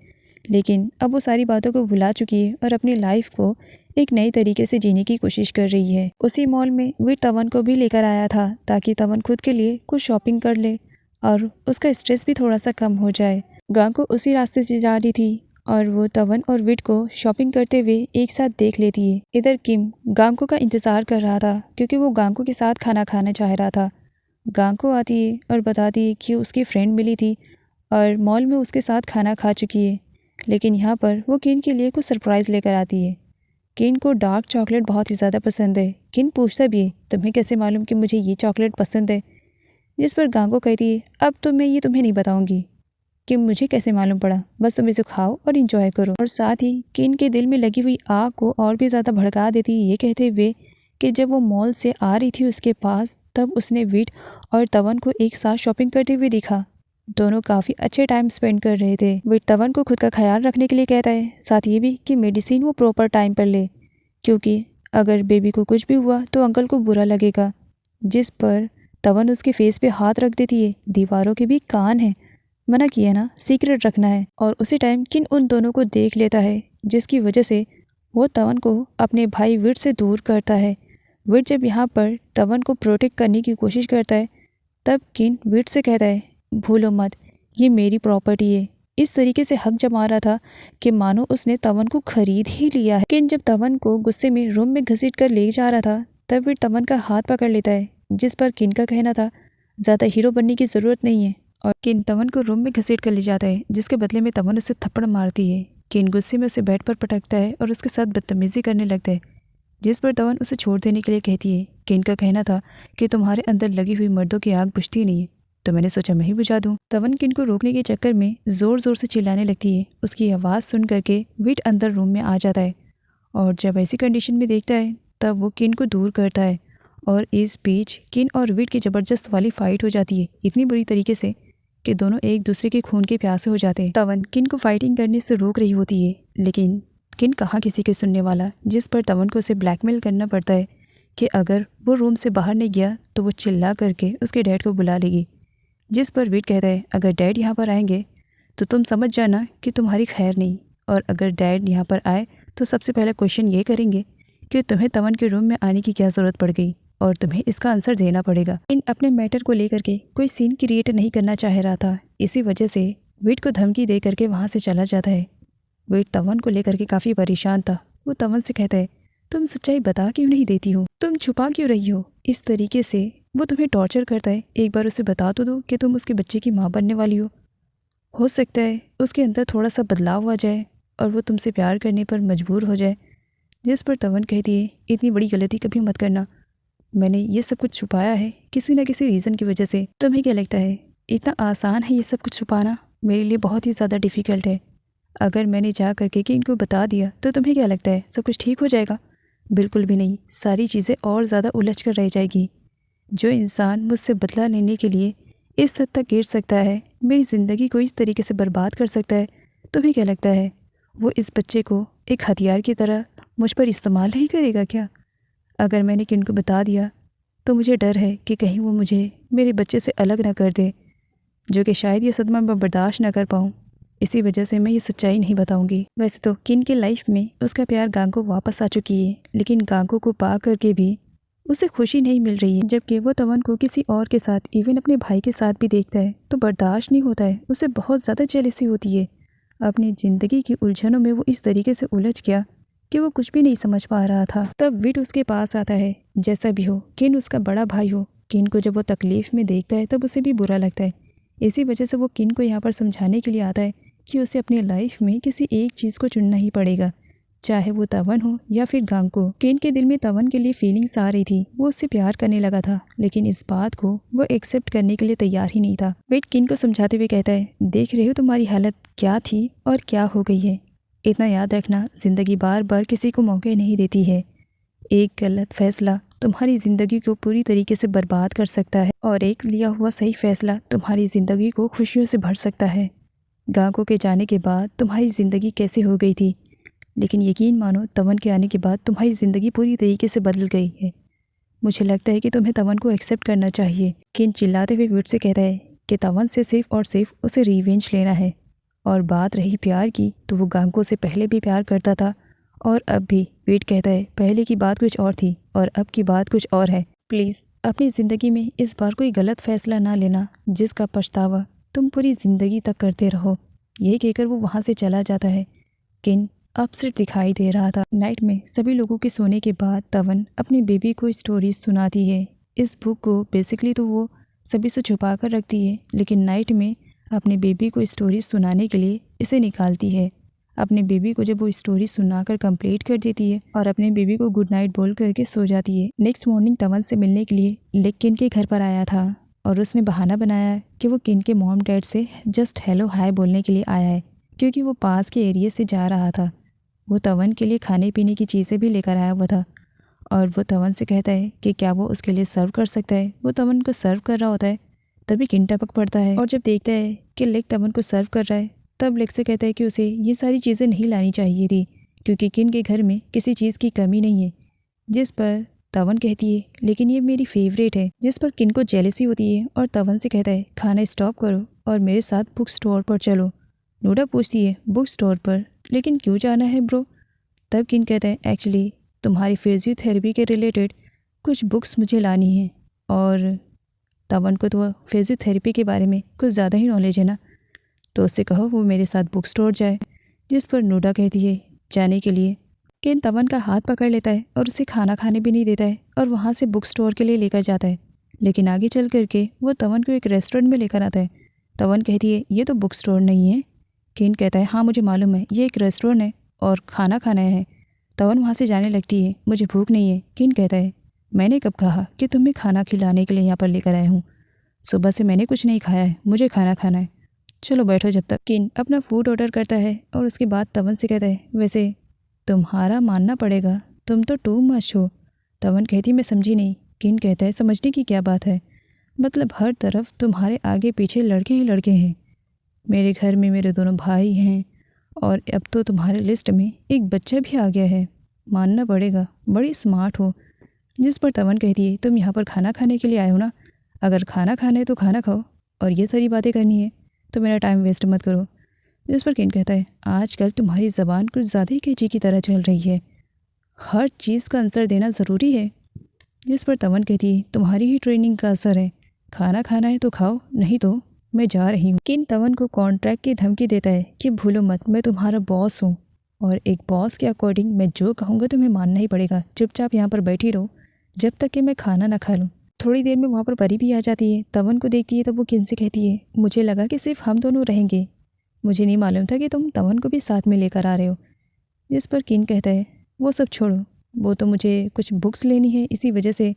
लेकिन अब वो सारी बातों को भुला चुकी है और अपनी लाइफ को एक नई तरीके से जीने की कोशिश कर रही है। उसी मॉल में वीर तवन को भी लेकर आया था ताकि तवन खुद के लिए कुछ शॉपिंग कर ले और उसका स्ट्रेस भी थोड़ा सा कम हो जाए। गांको उसी रास्ते से जा रही थी और वो तवन और विट को शॉपिंग करते हुए एक साथ देख लेती है। इधर किम गांको का इंतज़ार कर रहा था क्योंकि वो गांको के साथ खाना खाना चाह रहा था। गांको आती है और बताती है कि उसकी फ्रेंड मिली थी और मॉल में उसके साथ खाना खा चुकी है, लेकिन यहाँ पर वो किन के लिए कुछ सरप्राइज़ लेकर आती है। किन को डार्क चॉकलेट बहुत ही ज़्यादा पसंद है। किन पूछता भी है तुम्हें कैसे मालूम कि मुझे ये चॉकलेट पसंद है, जिस पर गांको कहती है अब तो मैं ये तुम्हें नहीं बताऊँगी कि मुझे कैसे मालूम पड़ा, बस तुम इसे खाओ और इंजॉय करो। और साथ ही किन के दिल में लगी हुई आग को और भी ज़्यादा भड़का देती है ये कहते हुए कि जब वो मॉल से आ रही थी उसके पास तब उसने विट और तवन को एक साथ शॉपिंग करते हुए देखा। दोनों काफ़ी अच्छे टाइम स्पेंड कर रहे थे। विट तवन को खुद का ख्याल रखने के लिए कहता है, साथ ये भी कि मेडिसिन वो प्रॉपर टाइम पर ले क्योंकि अगर बेबी को कुछ भी हुआ तो अंकल को बुरा लगेगा। जिस पर तवन उसके फेस पे हाथ रख देती है। दीवारों के भी कान हैं, मना किया ना, सीक्रेट रखना है। और उसी टाइम किन उन दोनों को देख लेता है, जिसकी वजह से वो तवन को अपने भाई विट से दूर करता है। विट जब यहाँ पर तवन को प्रोटेक्ट करने की कोशिश करता है, तब किन विट से कहता है, भूलो मत, ये मेरी प्रॉपर्टी है। इस तरीके से हक जमा रहा था कि मानो उसने तवन को खरीद ही लिया है। किन जब तवन को गुस्से में रूम में घसीट कर ले जा रहा था, तब विट तवन का हाथ पकड़ लेता है, जिस पर किन का कहना था, ज़्यादा हीरो बनने की ज़रूरत नहीं है। और किन तवन को रूम में घसीट कर ले जाता है, जिसके बदले में तवन उसे थप्पड़ मारती है। किन गुस्से में उसे बेड पर पटकता है और उसके साथ बदतमीजी करने लगता है, जिस पर तवन उसे छोड़ देने के लिए कहती है। किन का कहना था कि तुम्हारे अंदर लगी हुई मर्दों की आग बुझती नहीं है, तो मैंने सोचा मैं ही बुझा दूं। तवन किन को रोकने के चक्कर में ज़ोर ज़ोर से चिल्लाने लगती है। उसकी आवाज़ सुन करके विट अंदर रूम में आ जाता है और जब ऐसी कंडीशन में देखता है, तब वो किन को दूर करता है। और इस बीच किन और विट की ज़बरदस्त वाली फाइट हो जाती है, इतनी बुरी तरीके से कि दोनों एक दूसरे के खून के प्यासे हो जाते हैं। तवन किन को फाइटिंग करने से रोक रही होती है, लेकिन किन कहाँ किसी के सुनने वाला, जिस पर तवन को उसे ब्लैकमेल करना पड़ता है कि अगर वो रूम से बाहर नहीं गया तो वो चिल्ला करके उसके डैड को बुला लेगी। जिस पर विट कहता है, अगर डैड यहाँ पर आएंगे तो तुम समझ जाना कि तुम्हारी खैर नहीं, और अगर डैड यहाँ पर आए तो सबसे पहला क्वेश्चन ये करेंगे कि तुम्हें तवन के रूम में आने की क्या ज़रूरत पड़ गई, और तुम्हें इसका आंसर देना पड़ेगा। इन अपने मैटर को लेकर के कोई सीन क्रिएट नहीं करना चाह रहा था, इसी वजह से विट को धमकी दे करके वहाँ से चला जाता है। विट तवन को लेकर के काफ़ी परेशान था। वो तवन से कहता है, तुम सच्चाई बता क्यों नहीं देती हो, तुम छुपा क्यों रही हो। इस तरीके से वो तुम्हें टॉर्चर करता है। एक बार उसे बता तो दो कि तुम उसके बच्चे की माँ बनने वाली हो सकता है उसके अंदर थोड़ा सा बदलाव आ जाए और वो तुमसे प्यार करने पर मजबूर हो जाए। जिस पर तवन कहती है, इतनी बड़ी गलती कभी मत करना, मैंने ये सब कुछ छुपाया है किसी न किसी रीज़न की वजह से। तुम्हें क्या लगता है इतना आसान है ये सब कुछ छुपाना? मेरे लिए बहुत ही ज़्यादा डिफ़िकल्ट है। अगर मैंने जा करके कि इनको बता दिया तो तुम्हें क्या लगता है सब कुछ ठीक हो जाएगा? बिल्कुल भी नहीं, सारी चीज़ें और ज़्यादा उलझ कर रह जाएगी। जो इंसान मुझसे बदला लेने के लिए इस हद तक गिर सकता है, मेरी ज़िंदगी को इस तरीके से बर्बाद कर सकता है, तुम्हें क्या लगता है वो इस बच्चे को एक हथियार की तरह मुझ पर इस्तेमाल नहीं करेगा क्या? अगर मैंने किन को बता दिया तो मुझे डर है कि कहीं वो मुझे मेरे बच्चे से अलग ना कर दे, जो कि शायद ये सदमा मैं बर्दाश्त ना कर पाऊँ। इसी वजह से मैं ये सच्चाई नहीं बताऊंगी। वैसे तो किन के लाइफ में उसका प्यार गांगो वापस आ चुकी है, लेकिन गांगो को पा करके भी उसे खुशी नहीं मिल रही है। जबकि वो तवन को किसी और के साथ, इवन अपने भाई के साथ भी देखता है तो बर्दाश्त नहीं होता है, उसे बहुत ज़्यादा जेलसी होती है। अपनी ज़िंदगी की उलझनों में वो इस तरीके से उलझ गया कि वो कुछ भी नहीं समझ पा रहा था। तब विट उसके पास आता है। जैसा भी हो, किन उसका बड़ा भाई हो, किन को जब वो तकलीफ़ में देखता है तब उसे भी बुरा लगता है। इसी वजह से वो किन को यहाँ पर समझाने के लिए आता है कि उसे अपनी लाइफ में किसी एक चीज़ को चुनना ही पड़ेगा, चाहे वो तवन हो या फिर गांगो। किन के दिल में तवन के लिए फीलिंग्स आ रही थी, वो उससे प्यार करने लगा था, लेकिन इस बात को वो एक्सेप्ट करने के लिए तैयार ही नहीं था। वेट किन को समझाते हुए कहता है, देख रहे हो तुम्हारी हालत क्या थी और क्या हो गई है। इतना याद रखना, ज़िंदगी बार बार किसी को मौके नहीं देती है। एक गलत फैसला तुम्हारी ज़िंदगी को पूरी तरीके से बर्बाद कर सकता है, और एक लिया हुआ सही फैसला तुम्हारी ज़िंदगी को खुशियों से भर सकता है। गांगो के जाने के बाद तुम्हारी ज़िंदगी कैसे हो गई थी, लेकिन यकीन मानो तवन के आने के बाद तुम्हारी ज़िंदगी पूरी तरीके से बदल गई है। मुझे लगता है कि तुम्हें तवन को एक्सेप्ट करना चाहिए। किन चिल्लाते हुए विट से कहता है कि तवन से सिर्फ और सिर्फ उसे रिवेंज लेना है। और बात रही प्यार की, तो वो गांगो से पहले भी प्यार करता था और अब भी। विट कहता है, पहले की बात कुछ और थी और अब की बात कुछ और है। प्लीज़ अपनी ज़िंदगी में इस बार कोई गलत फैसला ना लेना जिसका पछतावा तुम पूरी ज़िंदगी तक करते रहो। ये कहकर वो वहाँ से चला जाता है। किन अपसेट दिखाई दे रहा था। नाइट में सभी लोगों के सोने के बाद तवन अपनी बेबी को स्टोरीज सुनाती है। इस बुक को बेसिकली तो वो सभी से छुपा कर रखती है, लेकिन नाइट में अपने बेबी को स्टोरीज सुनाने के लिए इसे निकालती है। अपने बेबी को जब वो स्टोरी सुनाकर कंप्लीट कर देती है और अपने बेबी को गुड नाइट बोल करके सो जाती है। नेक्स्ट मॉर्निंग तवन से मिलने के लिए लेक किन के घर पर आया था और उसने बहाना बनाया कि वो किन के मॉम डैड से जस्ट हेलो हाय बोलने के लिए आया है, क्योंकि वो पास के एरिया से जा रहा था। वो तवन के लिए खाने पीने की चीज़ें भी लेकर आया हुआ था और वो तवन से कहता है कि क्या वो उसके लिए सर्व कर सकता है। वो तवन को सर्व कर रहा होता है, तभी किन टपक पड़ता है और जब देखता है कि लेक तवन को सर्व कर रहा है, तब लेक से कहता है कि उसे ये सारी चीज़ें नहीं लानी चाहिए थी, क्योंकि किन के घर में किसी चीज़ की कमी नहीं है। जिस पर तवन कहती है लेकिन ये मेरी फेवरेट है, जिस पर किन को जेलसी होती है और तवन से कहता है खाना स्टॉप करो और मेरे साथ बुक स्टोर पर चलो। नोरा पूछती है बुक स्टोर पर, लेकिन क्यों जाना है ब्रो? तब किन कहता है एक्चुअली तुम्हारी फिजियोथेरेपी के रिलेटेड कुछ बुक्स मुझे लानी है, और तवन को तो फिजियोथेरेपी के बारे में कुछ ज़्यादा ही नॉलेज है ना, तो उससे कहो वो मेरे साथ बुक स्टोर जाए। जिस पर नोरा कहती है जाने के लिए। किन तवन का हाथ पकड़ लेता है और उसे खाना खाने भी नहीं देता है और वहाँ से बुक स्टोर के लिए लेकर जाता है, लेकिन आगे चल करके वो तवन को एक रेस्टोरेंट में लेकर आता है। तवन कहती है ये तो बुक स्टोर नहीं है। किन कहता है हाँ मुझे मालूम है, ये एक रेस्टोरेंट है और खाना खाना है। तवन वहाँ से जाने लगती है, मुझे भूख नहीं है। किन कहता है मैंने कब कहा कि तुम्हें खाना खिलाने के लिए यहाँ पर लेकर आया हूँ? सुबह से मैंने कुछ नहीं खाया है, मुझे खाना खाना है, चलो बैठो जब तक। किन अपना फूड ऑर्डर करता है और उसके बाद तवन से कहता है वैसे तुम्हारा मानना पड़ेगा, तुम तो टू मच हो। तवन कहती मैं समझी नहीं। किन कहता है समझने की क्या बात है, मतलब हर तरफ तुम्हारे आगे पीछे लड़के ही लड़के हैं। मेरे घर में मेरे दोनों भाई हैं और अब तो तुम्हारे लिस्ट में एक बच्चा भी आ गया है, मानना पड़ेगा बड़ी स्मार्ट हो। जिस पर तवन कहती है तुम यहाँ पर खाना खाने के लिए आए हो ना, अगर खाना खाना है तो खाना खाओ और ये सारी बातें करनी है तो मेरा टाइम वेस्ट मत करो। जिस पर किन कहता है आजकल तुम्हारी ज़बान कुछ ज़्यादा ही कैची की तरह चल रही है, हर चीज़ का आंसर देना ज़रूरी है। जिस पर तवन कहती है तुम्हारी ही ट्रेनिंग का असर है, खाना खाना है तो खाओ नहीं तो मैं जा रही हूँ। किन तवन को कॉन्ट्रैक्ट की धमकी देता है कि भूलो मत मैं तुम्हारा बॉस हूँ और एक बॉस के अकॉर्डिंग मैं जो कहूँगा तुम्हें मानना ही पड़ेगा, चुपचाप यहाँ पर बैठी रहो जब तक कि मैं खाना ना खा लूँ। थोड़ी देर में वहाँ पर परी भी आ जाती है, तवन को देखती है तब वो किन से कहती है मुझे लगा कि सिर्फ हम दोनों रहेंगे, मुझे नहीं मालूम था कि तुम तवन को भी साथ में लेकर आ रहे हो। जिस पर किन कहता है वो सब छोड़ो, वो तो मुझे कुछ बुक्स लेनी है इसी वजह से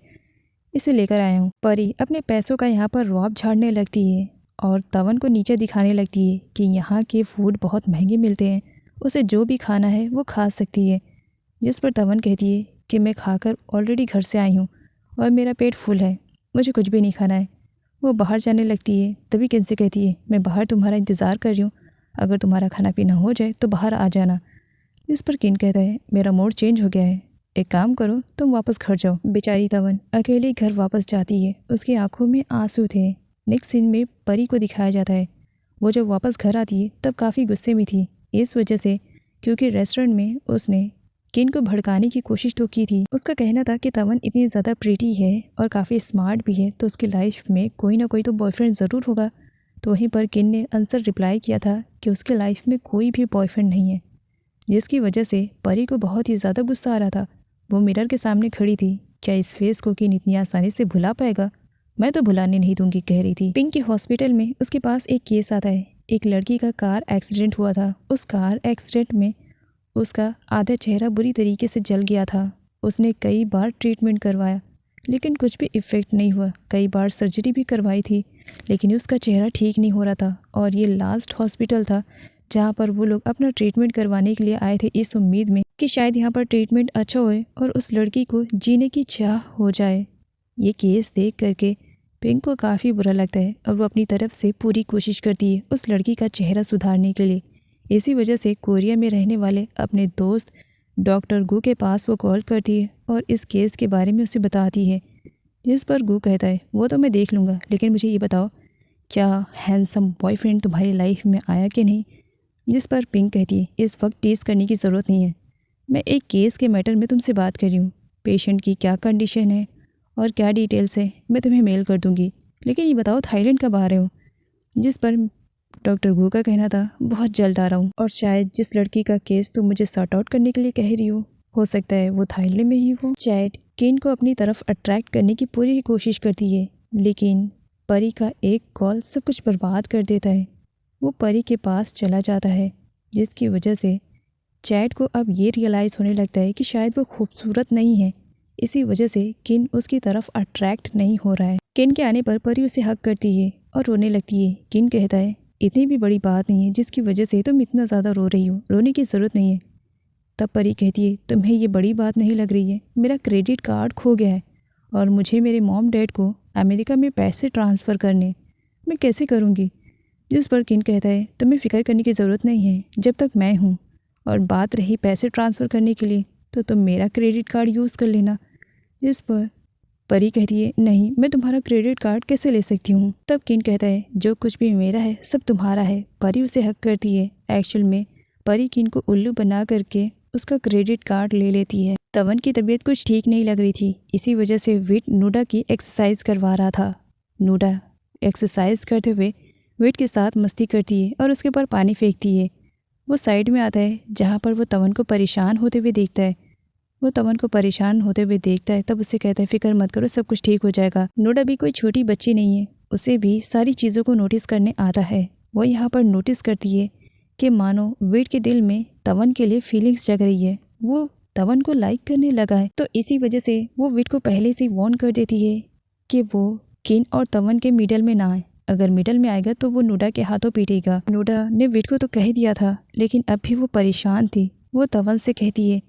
इसे लेकर आया हूँ। परी अपने पैसों का यहाँ पर रौब झाड़ने लगती है और तवन को नीचे दिखाने लगती है कि यहाँ के फूड बहुत महंगे मिलते हैं, उसे जो भी खाना है वो खा सकती है। जिस पर तवन कहती है कि मैं खाकर ऑलरेडी घर से आई हूँ और मेरा पेट फुल है, मुझे कुछ भी नहीं खाना है। वो बाहर जाने लगती है, तभी किन से कहती है मैं बाहर तुम्हारा इंतज़ार कर रही हूँ, अगर तुम्हारा खाना पीना हो जाए तो बाहर आ जाना। जिस पर किन कहता है मेरा मूड चेंज हो गया है, एक काम करो तुम वापस घर जाओ। बेचारी तवन अकेले घर वापस जाती है, उसकी आंखों में आंसू थे। नेक्स्ट सीन में परी को दिखाया जाता है, वो जब वापस घर आती है तब काफ़ी गुस्से में थी, इस वजह से क्योंकि रेस्टोरेंट में उसने किन को भड़काने की कोशिश तो की थी। उसका कहना था कि तवन इतनी ज़्यादा प्रीटी है और काफ़ी स्मार्ट भी है तो उसकी लाइफ में कोई ना कोई तो बॉयफ्रेंड ज़रूर होगा। तो वहीं पर किन ने आंसर रिप्लाई किया था कि उसके लाइफ में कोई भी बॉयफ्रेंड नहीं है, जिसकी वजह से परी को बहुत ही ज़्यादा गुस्सा आ रहा था। वो मिरर के सामने खड़ी थी, क्या इस फेस को किन इतनी आसानी से भुला पाएगा? मैं तो भुलाने नहीं दूंगी, कह रही थी। पिंक के हॉस्पिटल में उसके पास एक केस आता है, एक लड़की का कार एक्सीडेंट हुआ था। उस कार एक्सीडेंट में उसका आधा चेहरा बुरी तरीके से जल गया था। उसने कई बार ट्रीटमेंट करवाया लेकिन कुछ भी इफ़ेक्ट नहीं हुआ, कई बार सर्जरी भी करवाई थी लेकिन उसका चेहरा ठीक नहीं हो रहा था। और ये लास्ट हॉस्पिटल था जहाँ पर वो लोग अपना ट्रीटमेंट करवाने के लिए आए थे, इस उम्मीद में कि शायद यहाँ पर ट्रीटमेंट अच्छा होए और उस लड़की को जीने की चाह हो जाए। ये केस देख करके पिंक को काफ़ी बुरा लगता है और वो अपनी तरफ से पूरी कोशिश करती है उस लड़की का चेहरा सुधारने के लिए। इसी वजह से कोरिया में रहने वाले अपने दोस्त डॉक्टर गू के पास वो कॉल करती है और इस केस के बारे में उसे बताती है। जिस पर गू कहता है वो तो मैं देख लूँगा, लेकिन मुझे ये बताओ क्या हैंडसम बॉयफ्रेंड तुम्हारी लाइफ में आया कि नहीं? जिस पर पिंक कहती है इस वक्त टेस्ट करने की ज़रूरत नहीं है, मैं एक केस के मैटर में तुमसे बात कर रही हूँ। पेशेंट की क्या कंडीशन है और क्या डिटेल्स है मैं तुम्हें मेल कर दूँगी, लेकिन ये बताओ थाईलैंड कब आ रहे हो? जिस पर डॉक्टर गू का कहना था बहुत जल्द आ रहा हूँ और शायद जिस लड़की का केस तुम मुझे सॉर्ट आउट करने के लिए कह रही हो सकता है वो थाईलैंड में ही हो। चैट किन को अपनी तरफ अट्रैक्ट करने की पूरी कोशिश करती है, लेकिन परी का एक कॉल सब कुछ बर्बाद कर देता है। वो परी के पास चला जाता है, जिसकी वजह से चैट को अब ये रियलाइज़ होने लगता है कि शायद वो खूबसूरत नहीं है, इसी वजह से किन उसकी तरफ अट्रैक्ट नहीं हो रहा है। किन के आने पर परी उसे हक करती है और रोने लगती है। किन कहता है इतनी भी बड़ी बात नहीं है जिसकी वजह से तुम इतना ज़्यादा रो रही हो, रोने की ज़रूरत नहीं है। तब परी कहती है तुम्हें ये बड़ी बात नहीं लग रही है, मेरा क्रेडिट कार्ड खो गया है और मुझे मेरे मॉम डैड को अमेरिका में पैसे ट्रांसफ़र करने, मैं कैसे करूँगी? जिस पर किन कहता है तुम्हें फ़िक्र करने की ज़रूरत नहीं है जब तक मैं हूँ, और बात रही पैसे ट्रांसफ़र करने के लिए तो तुम मेरा क्रेडिट कार्ड यूज़ कर लेना। जिस पर परी कहती है, नहीं, मैं तुम्हारा क्रेडिट कार्ड कैसे ले सकती हूँ। तब किन कहता है, जो कुछ भी मेरा है सब तुम्हारा है। परी उसे हक करती है। एक्चुअल में परी किन को उल्लू बना करके उसका क्रेडिट कार्ड ले लेती है। तवन की तबीयत कुछ ठीक नहीं लग रही थी, इसी वजह से विट नूडा की एक्सरसाइज करवा रहा था। नूडा एक्सरसाइज करते हुए विट के साथ मस्ती करती है और उसके ऊपर पानी फेंकती है। वो साइड में आता है जहाँ पर वो तवन को परेशान होते हुए देखता है। वो तवन को परेशान होते हुए देखता है, तब उसे कहता है, फिक्र मत करो, सब कुछ ठीक हो जाएगा। नूडा भी कोई छोटी बच्ची नहीं है, उसे भी सारी चीज़ों को नोटिस करने आता है। वो यहाँ पर नोटिस करती है कि मानो विट के दिल में तवन के लिए फीलिंग्स जग रही है, वो तवन को लाइक करने लगा है। तो इसी वजह से वो विट को पहले से वार्न कर देती है कि वो किन और तवन के मिडल में ना आए। अगर मिडल में आएगा तो वो नूडा के हाथों पीटेगा। नूडा ने विट को तो कह दिया था, लेकिन अब भी वो परेशान थी। वो तवन से कहती है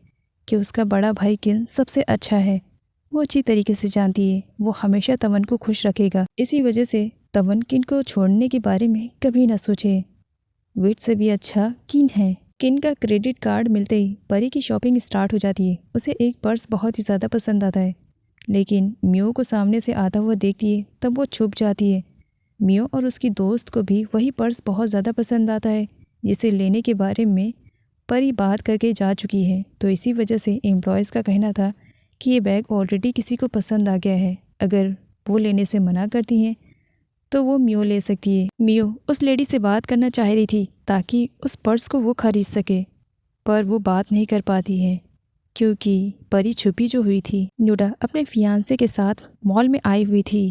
कि उसका बड़ा भाई किन सबसे अच्छा है। वो अच्छी तरीके से जानती है, वो हमेशा तवन को खुश रखेगा। इसी वजह से तवन किन को छोड़ने के बारे में कभी ना सोचे। विट से भी अच्छा किन है। किन का क्रेडिट कार्ड मिलते ही परी की शॉपिंग स्टार्ट हो जाती है। उसे एक पर्स बहुत ही ज़्यादा पसंद आता है, लेकिन मियो को सामने से आता हुआ देखती है तब वो छुप जाती है। मियो और उसकी दोस्त को भी वही पर्स बहुत ज़्यादा पसंद आता है, जिसे लेने के बारे में परी बात करके जा चुकी है। तो इसी वजह से एम्प्लॉयज़ का कहना था कि ये बैग ऑलरेडी किसी को पसंद आ गया है, अगर वो लेने से मना करती हैं तो वो मियो ले सकती है। मियो उस लेडी से बात करना चाह रही थी ताकि उस पर्स को वो खरीद सके, पर वो बात नहीं कर पाती है क्योंकि परी छुपी जो हुई थी। नूडा अपने फियांसे के साथ मॉल में आई हुई थी।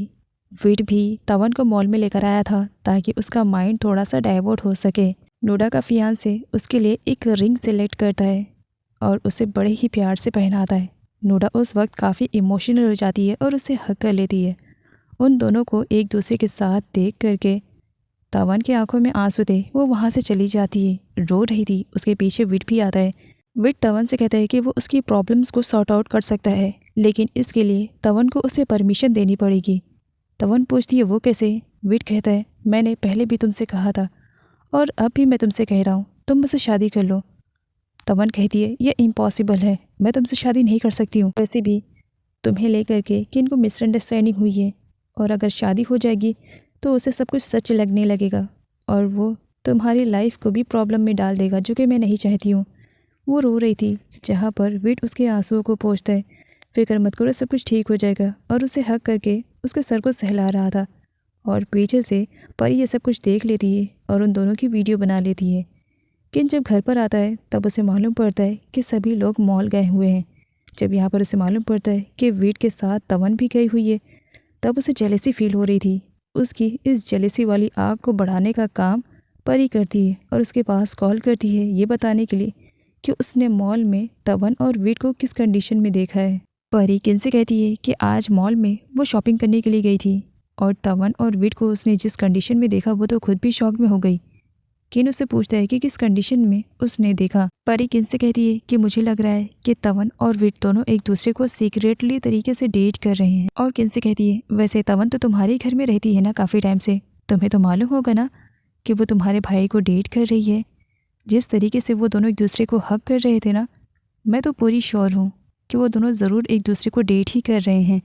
विट भी तवन को मॉल में लेकर आया था ताकि उसका माइंड थोड़ा सा डाइवर्ट हो सके। नूडा का फियांसे उसके लिए एक रिंग सेलेक्ट करता है और उसे बड़े ही प्यार से पहनाता है। नूडा उस वक्त काफ़ी इमोशनल हो जाती है और उसे हक कर लेती है। उन दोनों को एक दूसरे के साथ देख करके तवन की आंखों में आंसू थे, वो वहाँ से चली जाती है। रो रही थी, उसके पीछे विट भी आता है। विट तवन से कहता है कि वो उसकी प्रॉब्लम्स को सॉर्ट आउट कर सकता है, लेकिन इसके लिए तवन को उसे परमिशन देनी पड़ेगी। तवन पूछती है, वो कैसे? विट कहता है, मैंने पहले भी तुमसे कहा था और अब भी मैं तुमसे कह रहा हूँ, तुम मुझसे शादी कर लो। तवन कहती है, यह इम्पॉसिबल है, मैं तुमसे शादी नहीं कर सकती हूँ। वैसे भी तुम्हें लेकर के कि इनको मिसअंडरस्टैंडिंग हुई है और अगर शादी हो जाएगी तो उसे सब कुछ सच लगने लगेगा और वो तुम्हारी लाइफ को भी प्रॉब्लम में डाल देगा, जो कि मैं नहीं चाहती हूँ। वो रो रही थी, जहाँ पर विट उसके आंसुओं को पोंछता है। फिक्र मत करो, सब कुछ ठीक हो जाएगा, और उसे हक करके उसके सर को सहला रहा था। और पीछे से परी ये सब कुछ देख लेती है और उन दोनों की वीडियो बना लेती है। किन जब घर पर आता है तब उसे मालूम पड़ता है कि सभी लोग मॉल गए हुए हैं। जब यहाँ पर उसे मालूम पड़ता है कि विट के साथ तवन भी गई हुई है, तब उसे जेलेसी फील हो रही थी। उसकी इस जेलेसी वाली आग को बढ़ाने का काम परी करती है और उसके पास कॉल करती है ये बताने के लिए कि उसने मॉल में तवन और विट को किस कंडीशन में देखा है। परी किन से कहती है कि आज मॉल में वो शॉपिंग करने के लिए गई थी और तवन और विट को उसने जिस कंडीशन में देखा वो तो खुद भी शॉक में हो गई। किन उससे पूछता है कि किस कंडीशन में उसने देखा। परी किन से कहती है कि मुझे लग रहा है कि तवन और विट दोनों एक दूसरे को सीक्रेटली तरीके से डेट कर रहे हैं। और किन से कहती है, वैसे तवन तो तुम्हारे घर में रहती है ना काफ़ी टाइम से, तुम्हें तो मालूम होगा ना कि वो तुम्हारे भाई को डेट कर रही है। जिस तरीके से वो दोनों एक दूसरे को हक कर रहे थे ना, मैं तो पूरी श्योर हूँ कि वो दोनों ज़रूर एक दूसरे को डेट ही कर रहे हैं।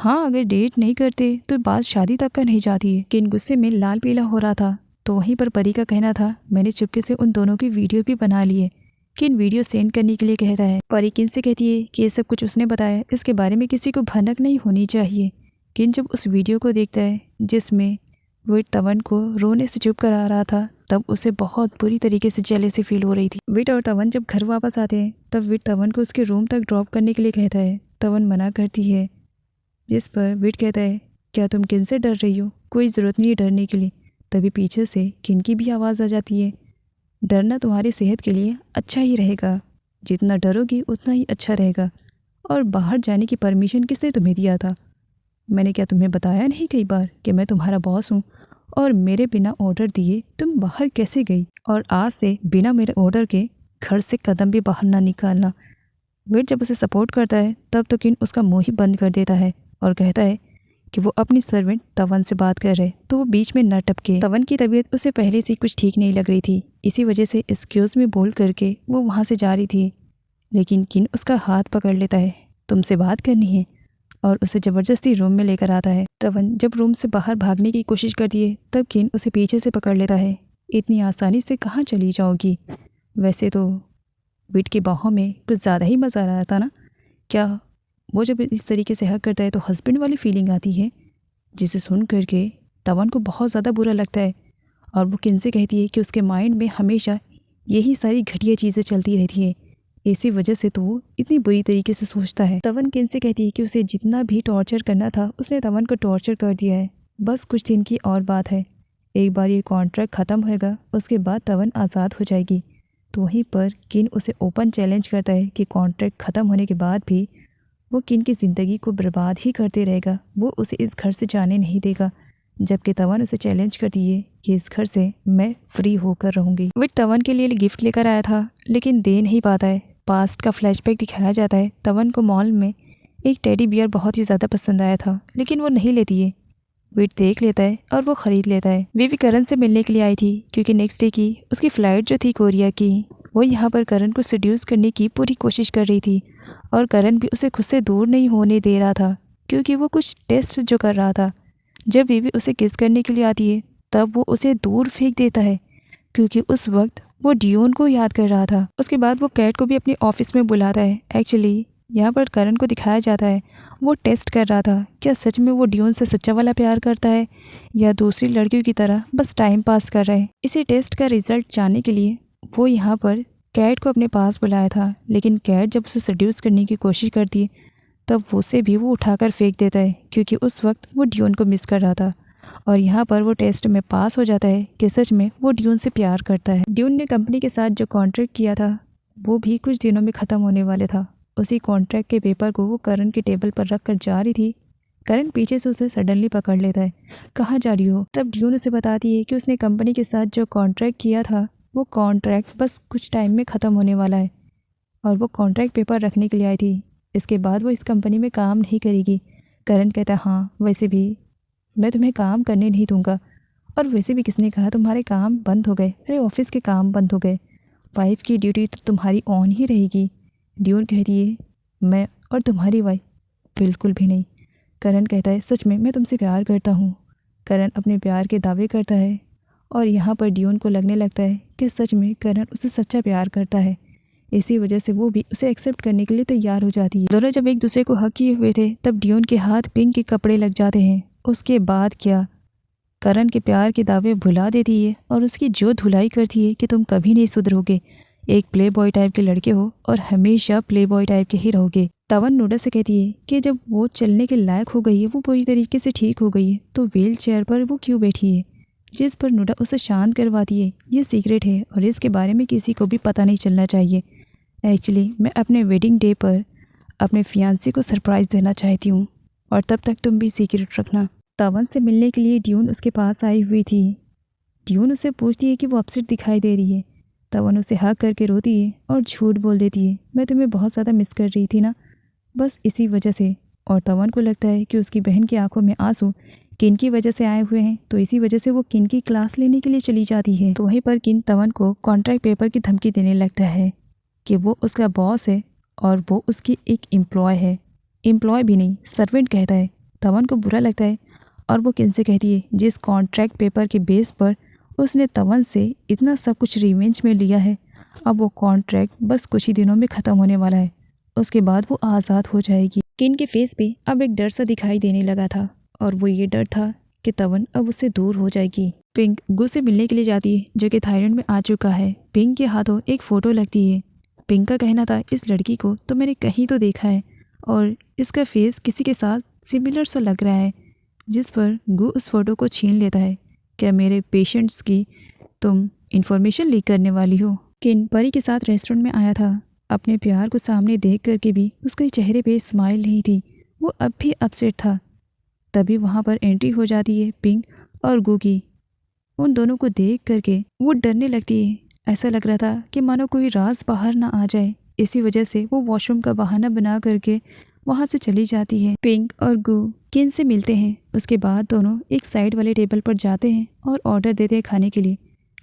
हाँ, अगर डेट नहीं करते तो बात शादी तक का नहीं जाती है। किन गुस्से में लाल पीला हो रहा था, तो वहीं पर परी का कहना था, मैंने चुपके से उन दोनों की वीडियो भी बना ली है। किन वीडियो सेंड करने के लिए कहता है। परी किन से कहती है कि ये सब कुछ उसने बताया, इसके बारे में किसी को भनक नहीं होनी चाहिए। किन जब उस वीडियो को देखता है जिसमें विट तवन को रोने से चुप करा रहा था, तब उसे बहुत बुरी तरीके से जेलेसी फील हो रही थी। विट और तवन जब घर वापस आते हैं तब विट तवन को उसके रूम तक ड्रॉप करने के लिए कहता है। तवन मना करती है, जिस पर विट कहता है, क्या तुम किन से डर रही हो? कोई ज़रूरत नहीं है डरने के लिए। तभी पीछे से किन की भी आवाज़ आ जाती है, डरना तुम्हारी सेहत के लिए अच्छा ही रहेगा, जितना डरोगी उतना ही अच्छा रहेगा। और बाहर जाने की परमिशन किसने तुम्हें दिया था? मैंने क्या तुम्हें बताया नहीं कई बार कि मैं तुम्हारा बॉस हूँ, और मेरे बिना ऑर्डर दिए तुम बाहर कैसे गई? और आज से बिना मेरे ऑर्डर के घर से कदम भी बाहर ना निकालना। विट जब उसे सपोर्ट करता है तब तो किन उसका मुँह ही बंद कर देता है और कहता है कि वो अपनी सर्वेंट तवन से बात कर रहे, तो वो बीच में न टपके। तवन की तबीयत उसे पहले से कुछ ठीक नहीं लग रही थी, इसी वजह से एक्सक्यूज़ मी बोल करके वो वहाँ से जा रही थी। लेकिन किन उसका हाथ पकड़ लेता है, तुमसे बात करनी है, और उसे ज़बरदस्ती रूम में लेकर आता है। तवन जब रूम से बाहर भागने की कोशिश करती है तब किन उसे पीछे से पकड़ लेता है। इतनी आसानी से कहाँ चली जाओगी? वैसे तो विट की बाहों में कुछ ज़्यादा ही मज़ा आ रहा था ना। क्या वो जब इस तरीके से हक करता है तो हस्बैंड वाली फीलिंग आती है, जिसे सुन करके तवन को बहुत ज़्यादा बुरा लगता है। और वो किन से कहती है कि उसके माइंड में हमेशा यही सारी घटिया चीज़ें चलती रहती है, इसी वजह से तो वो इतनी बुरी तरीके से सोचता है। तवन किन से कहती है कि उसे जितना भी टॉर्चर करना था उसने तवन को टॉर्चर कर दिया है, बस कुछ दिन की और बात है। एक बार ये कॉन्ट्रैक्ट ख़त्म होएगा उसके बाद तवन आज़ाद हो जाएगी। तो वहीं पर किन उसे ओपन चैलेंज करता है कि कॉन्ट्रैक्ट ख़त्म होने के बाद भी वो किन की ज़िंदगी को बर्बाद ही करते रहेगा, वो उसे इस घर से जाने नहीं देगा। जबकि तवन उसे चैलेंज करती है कि इस घर से मैं फ्री होकर रहूँगी। विट तवन के लिए गिफ्ट लेकर आया था लेकिन दे नहीं पाता है। पास्ट का फ्लैशबैक दिखाया जाता है। तवन को मॉल में एक टेडी बियर बहुत ही ज़्यादा पसंद आया था लेकिन वो नहीं लेती है। विट देख लेता है और वो ख़रीद लेता है। वे भी करण से मिलने के लिए आई थी क्योंकि नेक्स्ट डे की उसकी फ़्लाइट जो थी कोरिया की, वो यहाँ पर करण को सेड्यूस करने की पूरी कोशिश कर रही थी। और करण भी उसे खुद से दूर नहीं होने दे रहा था क्योंकि वो कुछ टेस्ट जो कर रहा था। जब वीवी उसे किस करने के लिए आती है तब वो उसे दूर फेंक देता है क्योंकि उस वक्त वो डियोन को याद कर रहा था। उसके बाद वो कैट को भी अपने ऑफिस में बुलाता है। एक्चुअली यहाँ पर करण को दिखाया जाता है वो टेस्ट कर रहा था क्या सच में वो डियोन से सच्चा वाला प्यार करता है या दूसरी लड़कियों की तरह बस टाइम पास कर रहा है। इसी टेस्ट का रिजल्ट जानने के लिए वो यहाँ पर कैट को अपने पास बुलाया था, लेकिन कैट जब उसे सेड्यूस करने की कोशिश करती है तब उसे भी वो उठाकर फेंक देता है क्योंकि उस वक्त वो डियोन को मिस कर रहा था। और यहाँ पर वो टेस्ट में पास हो जाता है कि सच में वो डियोन से प्यार करता है। डियोन ने कंपनी के साथ जो कॉन्ट्रैक्ट किया था वो भी कुछ दिनों में ख़त्म होने वाले था। उसी कॉन्ट्रैक्ट के पेपर को वो करण की टेबल पर रख कर जा रही थी। करण पीछे से उसे सडनली पकड़ लेता है। कहाँ जा रही हो? तब डियोन उसे बताती है कि उसने कंपनी के साथ जो कॉन्ट्रैक्ट किया था वो कॉन्ट्रैक्ट बस कुछ टाइम में ख़त्म होने वाला है और वो कॉन्ट्रैक्ट पेपर रखने के लिए आई थी। इसके बाद वो इस कंपनी में काम नहीं करेगी। करण कहता है हाँ वैसे भी मैं तुम्हें काम करने नहीं दूंगा, और वैसे भी किसने कहा तुम्हारे काम बंद हो गए? अरे ऑफिस के काम बंद हो गए, वाइफ की ड्यूटी तो तुम्हारी ऑन ही रहेगी। डियोन कहती है मैं और तुम्हारी वाइफ? बिल्कुल भी नहीं। करण कहता है सच में मैं तुमसे प्यार करता हूँ। करण अपने प्यार के दावे करता है और यहाँ पर डियोन को लगने लगता है कि सच में करण उसे सच्चा प्यार करता है। इसी वजह से वो भी उसे एक्सेप्ट करने के लिए तैयार हो जाती है। दोनों जब एक दूसरे को हक किए हुए थे तब डियोन के हाथ पिंक के कपड़े लग जाते हैं। उसके बाद क्या, करण के प्यार के दावे भुला देती है और उसकी जो धुलाई करती है कि तुम कभी नहीं सुधरोगे, एक प्ले बॉय टाइप के लड़के हो और हमेशा प्ले बॉय टाइप के ही रहोगे। तवन नूडा से कहती है कि जब वो चलने के लायक हो गई है, वो पूरी तरीके से ठीक हो गई है, तो व्हील चेयर पर वो क्यों बैठी है? जिस पर नूडा उसे शांत करवाती है ये सीक्रेट है और इसके बारे में किसी को भी पता नहीं चलना चाहिए। एक्चुअली मैं अपने वेडिंग डे पर अपने फियांसी को सरप्राइज़ देना चाहती हूँ और तब तक तुम भी सीक्रेट रखना। तवन से मिलने के लिए ड्यून उसके पास आई हुई थी। ड्यून उसे पूछती है कि वो अपसेट दिखाई दे रही है। तवन उसे हक करके रोती है और झूठ बोल देती है मैं तुम्हें बहुत ज़्यादा मिस कर रही थी ना, बस इसी वजह से। और तवन को लगता है कि उसकी बहन की आंखों में आंसू किन की वजह से आए हुए हैं, तो इसी वजह से वो किन की क्लास लेने के लिए चली जाती है। तो वहीं पर किन तवन को कॉन्ट्रैक्ट पेपर की धमकी देने लगता है कि वो उसका बॉस है और वो उसकी एक एम्प्लॉय है। एम्प्लॉय भी नहीं, सर्वेंट कहता है। तवन को बुरा लगता है और वो किन से कहती है जिस कॉन्ट्रैक्ट पेपर के बेस पर उसने तवन से इतना सब कुछ रिवेंज में लिया है, अब वो कॉन्ट्रैक्ट बस कुछ ही दिनों में ख़त्म होने वाला है, उसके बाद वो आज़ाद हो जाएगी। किन के फेस पे अब एक डर सा दिखाई देने लगा था और वो ये डर था कि तवन अब उससे दूर हो जाएगी। पिंक गु से मिलने के लिए जाती है जो कि थाईलैंड में आ चुका है। पिंक के हाथों एक फ़ोटो लगती है। पिंक का कहना था इस लड़की को तो मैंने कहीं तो देखा है और इसका फेस किसी के साथ सिमिलर सा लग रहा है, जिस पर गु उस फोटो को छीन लेता है। क्या मेरे पेशेंट्स की तुम इन्फॉर्मेशन लीक करने वाली हो? किन परी के साथ रेस्टोरेंट में आया था। अपने प्यार को सामने देख करके भी उसके चेहरे पे स्माइल नहीं थी, वो अब भी अपसेट था। तभी वहाँ पर एंट्री हो जाती है पिंक और गु की। उन दोनों को देख करके वो डरने लगती है। ऐसा लग रहा था कि मानो कोई राज बाहर ना आ जाए। इसी वजह से वो वॉशरूम का बहाना बना करके वहाँ से चली जाती है। पिंक और गु किन से मिलते हैं। उसके बाद दोनों एक साइड वाले टेबल पर जाते हैं और ऑर्डर देते हैं खाने के लिए।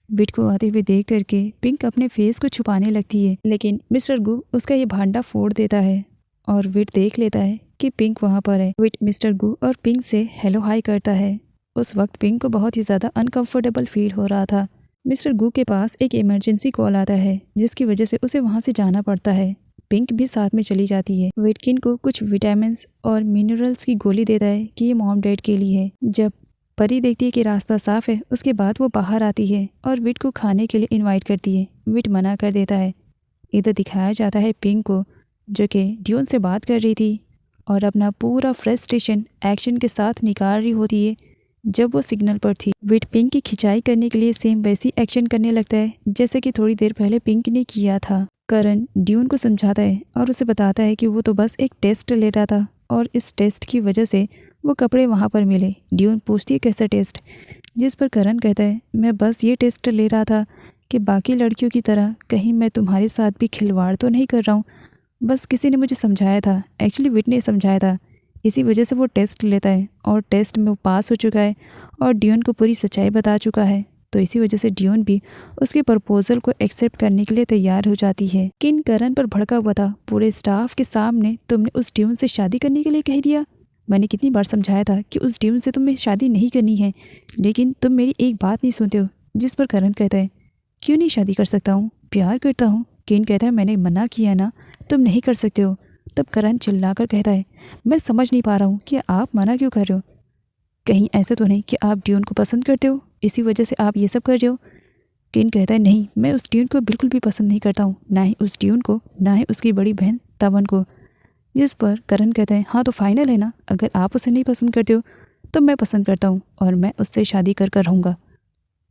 विट को आते हुए देख करके पिंक अपने फेस को छुपाने लगती है, लेकिन मिस्टर गु उसका ये भांडा फोड़ देता है और विट देख लेता है कि पिंक वहाँ पर है। विट मिस्टर गु और पिंक से हेलो हाई करता है। उस वक्त पिंक को बहुत ही ज़्यादा अनकंफर्टेबल फील हो रहा था। मिस्टर गु के पास एक इमरजेंसी कॉल आता है जिसकी वजह से उसे वहाँ से जाना पड़ता है। पिंक भी साथ में चली जाती है। विट किन को कुछ विटामिन और मिनरल्स की गोली देता है कि ये मॉम डैड के लिए है। जब परी देखती है कि रास्ता साफ है, उसके बाद वो बाहर आती है और विट को खाने के लिए इनवाइट करती है। विट मना कर देता है। इधर दिखाया जाता है पिंक को जो कि ड्यून से बात कर रही थी और अपना पूरा फ्रस्ट्रेशन एक्शन के साथ निकाल रही होती है जब वो सिग्नल पर थी। विट पिंक की खिंचाई करने के लिए सेम वैसी एक्शन करने लगता है जैसे कि थोड़ी देर पहले पिंक ने किया था। करण ड्यून को समझाता है और उसे बताता है कि वो तो बस एक टेस्ट ले रहा था और इस टेस्ट की वजह से वो कपड़े वहाँ पर मिले। ड्यून पूछती है कैसा टेस्ट, जिस पर करण कहता है मैं बस ये टेस्ट ले रहा था कि बाकी लड़कियों की तरह कहीं मैं तुम्हारे साथ भी खिलवाड़ तो नहीं कर रहा हूँ, बस किसी ने मुझे समझाया था, एक्चुअली विट ने समझाया था, इसी वजह से वो टेस्ट लेता है और टेस्ट में वो पास हो चुका है और ड्यून को पूरी सच्चाई बता चुका है। तो इसी वजह से ड्यून भी उसके प्रपोजल को एक्सेप्ट करने के लिए तैयार हो जाती है। किन करण पर भड़का हुआ था पूरे स्टाफ के सामने तुमने उस ड्यून से शादी करने के लिए कह दिया। मैंने कितनी बार समझाया था कि उस ड्यून से तुम्हें शादी नहीं करनी है, लेकिन तुम मेरी एक बात नहीं सुनते हो। जिस पर करण कहता है क्यों नहीं शादी कर सकता हूँ, प्यार करता हूँ। किन कहता है मैंने मना किया ना, तुम नहीं कर सकते हो। तब करण चिल्लाकर कहता है मैं समझ नहीं पा रहा हूँ कि आप मना क्यों कर रहे हो, कहीं ऐसा तो नहीं कि आप ड्यून को पसंद करते हो इसी वजह से आप ये सब कर रहे हो। किन कहता है नहीं, मैं उस ड्यून को बिल्कुल भी पसंद नहीं करता हूँ, ना ही उस ड्यून को ना ही उसकी बड़ी बहन तवन को। जिस पर करण कहता है हाँ तो फाइनल है ना, अगर आप उसे नहीं पसंद करते हो तो मैं पसंद करता हूँ और मैं उससे शादी कर रहूँगा,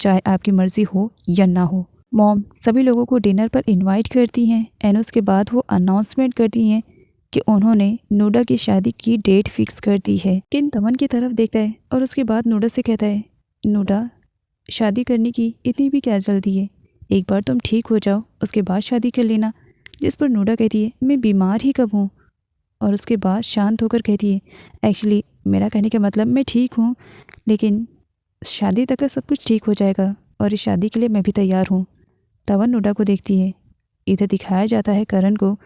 चाहे आपकी मर्जी हो या ना हो। मॉम सभी लोगों को डिनर पर इनवाइट करती हैं एंड उसके बाद वो अनाउंसमेंट करती हैं कि उन्होंने नोडा की शादी की डेट फिक्स कर दी है। किन तमन की तरफ देखता है और उसके बाद नोडा से कहता है नोडा शादी करने की इतनी भी क्या जल्दी है, एक बार तुम ठीक हो जाओ उसके बाद शादी कर लेना। जिस पर नोडा कहती है मैं बीमार ही कब हूँ, और उसके बाद शांत होकर कहती है एक्चुअली मेरा कहने का मतलब मैं ठीक हूँ, लेकिन शादी तक का सब कुछ ठीक हो जाएगा और इस शादी के लिए मैं भी तैयार हूँ। तवन नोडा को देखती है। इधर दिखाया जाता है करण को,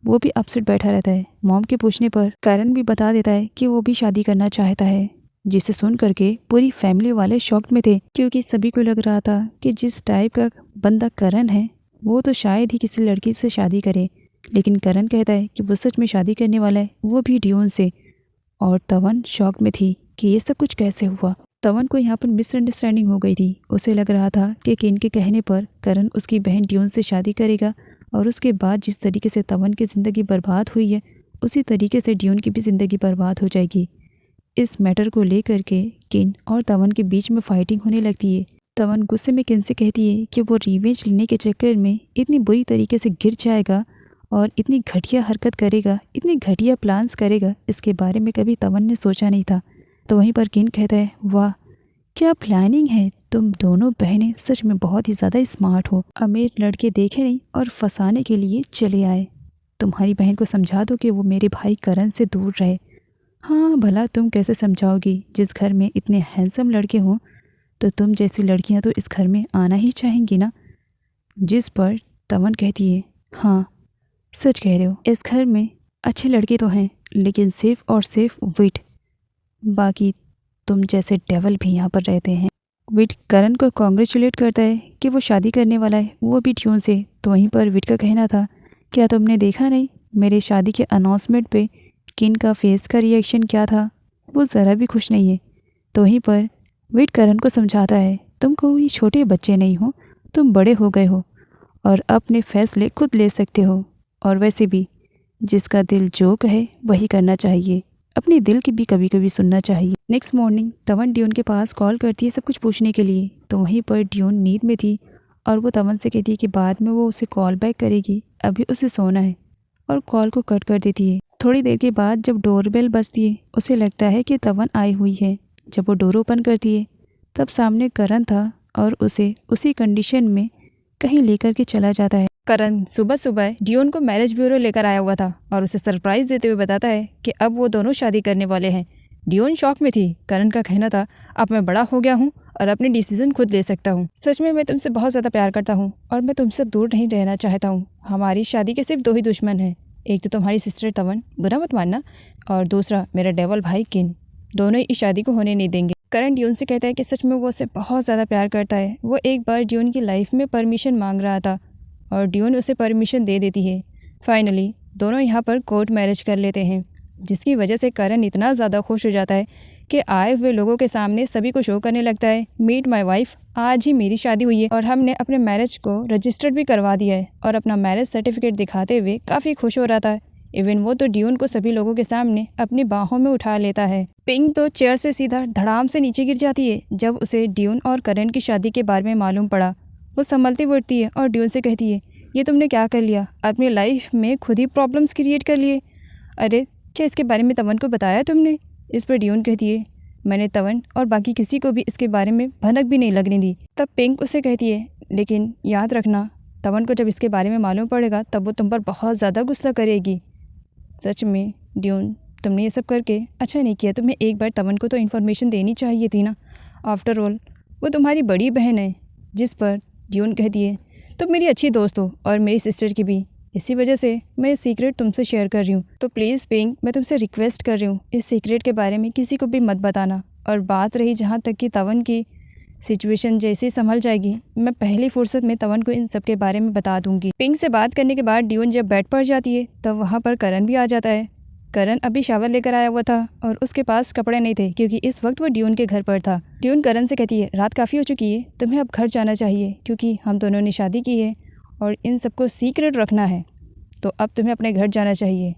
वो भी अपसेट बैठा रहता है। मॉम के पूछने पर करण भी बता देता है कि वो भी शादी करना चाहता है, जिसे सुन करके पूरी फैमिली वाले शॉक्ड में थे क्योंकि सभी को लग रहा था कि जिस टाइप का बंदा करण है वो तो शायद ही किसी लड़की से शादी करे, लेकिन करण कहता है कि वो सच में शादी करने वाला है, वो भी ड्यून से। और तवन शॉक में थी कि ये सब कुछ कैसे हुआ। तवन को यहाँ पर मिसअंडरस्टैंडिंग हो गई थी। उसे लग रहा था कि किन के कहने पर करण उसकी बहन ड्यून से शादी करेगा और उसके बाद जिस तरीके से तवन की ज़िंदगी बर्बाद हुई है उसी तरीके से ड्यून की भी ज़िंदगी बर्बाद हो जाएगी। इस मैटर को लेकर के किन और तवन के बीच में फाइटिंग होने लगती है। तवन गुस्से में किन से कहती है कि वो रिवेंज लेने के चक्कर में इतनी बुरी तरीके से गिर जाएगा और इतनी घटिया हरकत करेगा, इतनी घटिया प्लान्स करेगा, इसके बारे में कभी तवन ने सोचा नहीं था। तो वहीं पर किन कहता है वाह क्या प्लानिंग है, तुम दोनों बहनें सच में बहुत ही ज़्यादा स्मार्ट हो, अमीर लड़के देखे नहीं और फंसाने के लिए चले आए। तुम्हारी बहन को समझा दो कि वो मेरे भाई करण से दूर रहे। हाँ भला तुम कैसे समझाओगी, जिस घर में इतने हैंडसम लड़के हों तो तुम जैसी लड़कियां तो इस घर में आना ही चाहेंगी ना। जिस पर तवन कहती है हाँ सच कह रहे हो, इस घर में अच्छे लड़के तो हैं लेकिन सिर्फ और सिर्फ विट, बाकी तुम जैसे डेवल भी यहाँ पर रहते हैं। विट करण को कॉन्ग्रेचुलेट करता है कि वो शादी करने वाला है, वो भी ड्यून से। तो वहीं पर विट का कहना था क्या तुमने देखा नहीं मेरे शादी के अनाउंसमेंट पे किन का फेस का रिएक्शन क्या था, वो ज़रा भी खुश नहीं है। तो वहीं पर विट करण को समझाता है तुम कोई छोटे बच्चे नहीं हो, तुम बड़े हो गए हो और अपने फैसले खुद ले सकते हो, और वैसे भी जिसका दिल जो कहे वही करना चाहिए, अपने दिल की भी कभी कभी सुनना चाहिए। नेक्स्ट मॉर्निंग तवन ड्यून के पास कॉल करती है सब कुछ पूछने के लिए। तो वहीं पर ड्यून नींद में थी और वो तवन से कहती है कि बाद में वो उसे कॉल बैक करेगी, अभी उसे सोना है, और कॉल को कट कर देती है। थोड़ी देर के बाद जब डोरबेल बजती है उसे लगता है कि तवन आई हुई है। जब वो डोर ओपन करती है तब सामने करण था और उसे उसी कंडीशन में कहीं लेकर के चला जाता है। करण सुबह सुबह ड्यून को मैरिज ब्यूरो लेकर आया हुआ था और उसे सरप्राइज देते हुए बताता है कि अब वो दोनों शादी करने वाले हैं। डियोन शॉक में थी। करण का कहना था, अब मैं बड़ा हो गया हूँ और अपने डिसीजन खुद ले सकता हूँ। सच में मैं तुमसे बहुत ज़्यादा प्यार करता हूँ और मैं तुमसे दूर नहीं रहना चाहता हूँ। हमारी शादी के सिर्फ 2 ही दुश्मन हैं, एक तो तुम्हारी सिस्टर तवन, बुरा मत मानना, और दूसरा मेरा डेवल भाई किन। दोनों ही इस शादी को होने नहीं देंगे। करण डियोन से कहता है कि सच में वो उससे बहुत ज़्यादा प्यार करता है। वो एक बार डियोन की लाइफ में परमिशन मांग रहा था और डियोन उसे परमिशन दे देती है। फाइनली दोनों यहाँ पर कोर्ट मैरिज कर लेते हैं, जिसकी वजह से करण इतना ज़्यादा खुश हो जाता है कि आए हुए लोगों के सामने सभी को शो करने लगता है, मीट माय वाइफ, आज ही मेरी शादी हुई है और हमने अपने मैरिज को रजिस्टर्ड भी करवा दिया है। और अपना मैरिज सर्टिफिकेट दिखाते हुए काफ़ी खुश हो रहा था। इवन वो तो डियोन को सभी लोगों के सामने अपनी बाहों में उठा लेता है। पिंक तो चेयर से सीधा धड़ाम से नीचे गिर जाती है जब उसे डियोन और करण की शादी के बारे में मालूम पड़ा। वो संभलती उठती है और डियोन से कहती है, ये तुमने क्या कर लिया? अपनी लाइफ में खुद ही प्रॉब्लम्स क्रिएट कर लिए। अरे क्या इसके बारे में तवन को बताया तुमने? इस पर डियोन कहती है, मैंने तवन और बाकी किसी को भी इसके बारे में भनक भी नहीं लगने दी। तब पिंक उसे कहती है, लेकिन याद रखना, तवन को जब इसके बारे में मालूम पड़ेगा तब वो तुम पर बहुत ज़्यादा गुस्सा करेगी। सच में डियोन, तुमने ये सब करके अच्छा नहीं किया। तुम्हें एक बार तवन को तो इन्फॉर्मेशन देनी चाहिए थी ना। आफ्टर ऑल वो तुम्हारी बड़ी बहन है। जिस पर डियोन कहती है, तुम मेरी अच्छी दोस्त हो और मेरी सिस्टर की भी, इसी वजह से मैं ये सीक्रेट तुमसे शेयर कर रही हूँ। तो प्लीज़ पिंक, मैं तुमसे रिक्वेस्ट कर रही हूँ, इस सीक्रेट के बारे में किसी को भी मत बताना। और बात रही जहाँ तक कि तवन की सिचुएशन जैसे ही संभल जाएगी, मैं पहली फुर्सत में तवन को इन सब के बारे में बता दूंगी। पिंक से बात करने के बाद डियोन जब बेड पर जाती है तब वहाँ पर करण भी आ जाता है। करण अभी शावर लेकर आया हुआ था और उसके पास कपड़े नहीं थे क्योंकि इस वक्त वो डियोन के घर पर था। डियोन करण से कहती है, रात काफ़ी हो चुकी है, तुम्हें अब घर जाना चाहिए क्योंकि हम दोनों ने शादी की है और इन सबको सीक्रेट रखना है, तो अब तुम्हें अपने घर जाना चाहिए।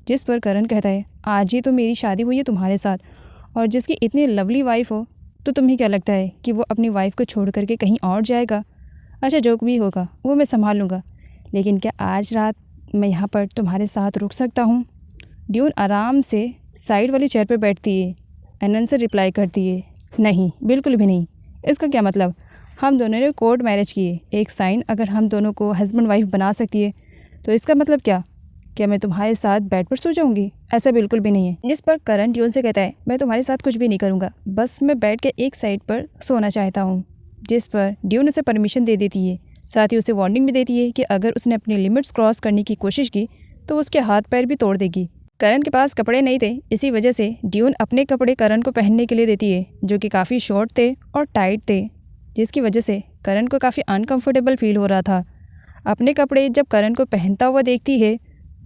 जिस पर करण कहता है, आज ही तो मेरी शादी हुई है तुम्हारे साथ और जिसकी इतनी लवली वाइफ हो, तो तुम्हें क्या लगता है कि वो अपनी वाइफ को छोड़ करके कहीं और जाएगा? अच्छा, जो भी होगा वो मैं संभाल लूँगा, लेकिन क्या आज रात मैं यहाँ पर तुम्हारे साथ रुक सकता हूँ? डियोन आराम से साइड वाली चेयर पर बैठती है। अनन से रिप्लाई करती है, नहीं, बिल्कुल भी नहीं। इसका क्या मतलब? हम दोनों ने कोर्ट मैरिज किए, एक साइन अगर हम दोनों को हस्बैंड वाइफ बना सकती है तो इसका मतलब क्या मैं तुम्हारे साथ बेड पर सो जाऊंगी? ऐसा बिल्कुल भी नहीं है। जिस पर करण डियोन से कहता है, मैं तुम्हारे साथ कुछ भी नहीं करूँगा, बस मैं बेड के एक साइड पर सोना चाहता हूँ। जिस पर डियोन उसे परमिशन दे देती है, साथ ही उसे वार्निंग भी देती है कि अगर उसने अपनी लिमिट्स क्रॉस करने की कोशिश की तो उसके हाथ पैर भी तोड़ देगी। करण के पास कपड़े नहीं थे, इसी वजह से डियोन अपने कपड़े करण को पहनने के लिए देती है जो कि काफ़ी शॉर्ट थे और टाइट थे, जिसकी वजह से करण को काफ़ी अनकंफर्टेबल फील हो रहा था। अपने कपड़े जब करण को पहनता हुआ देखती है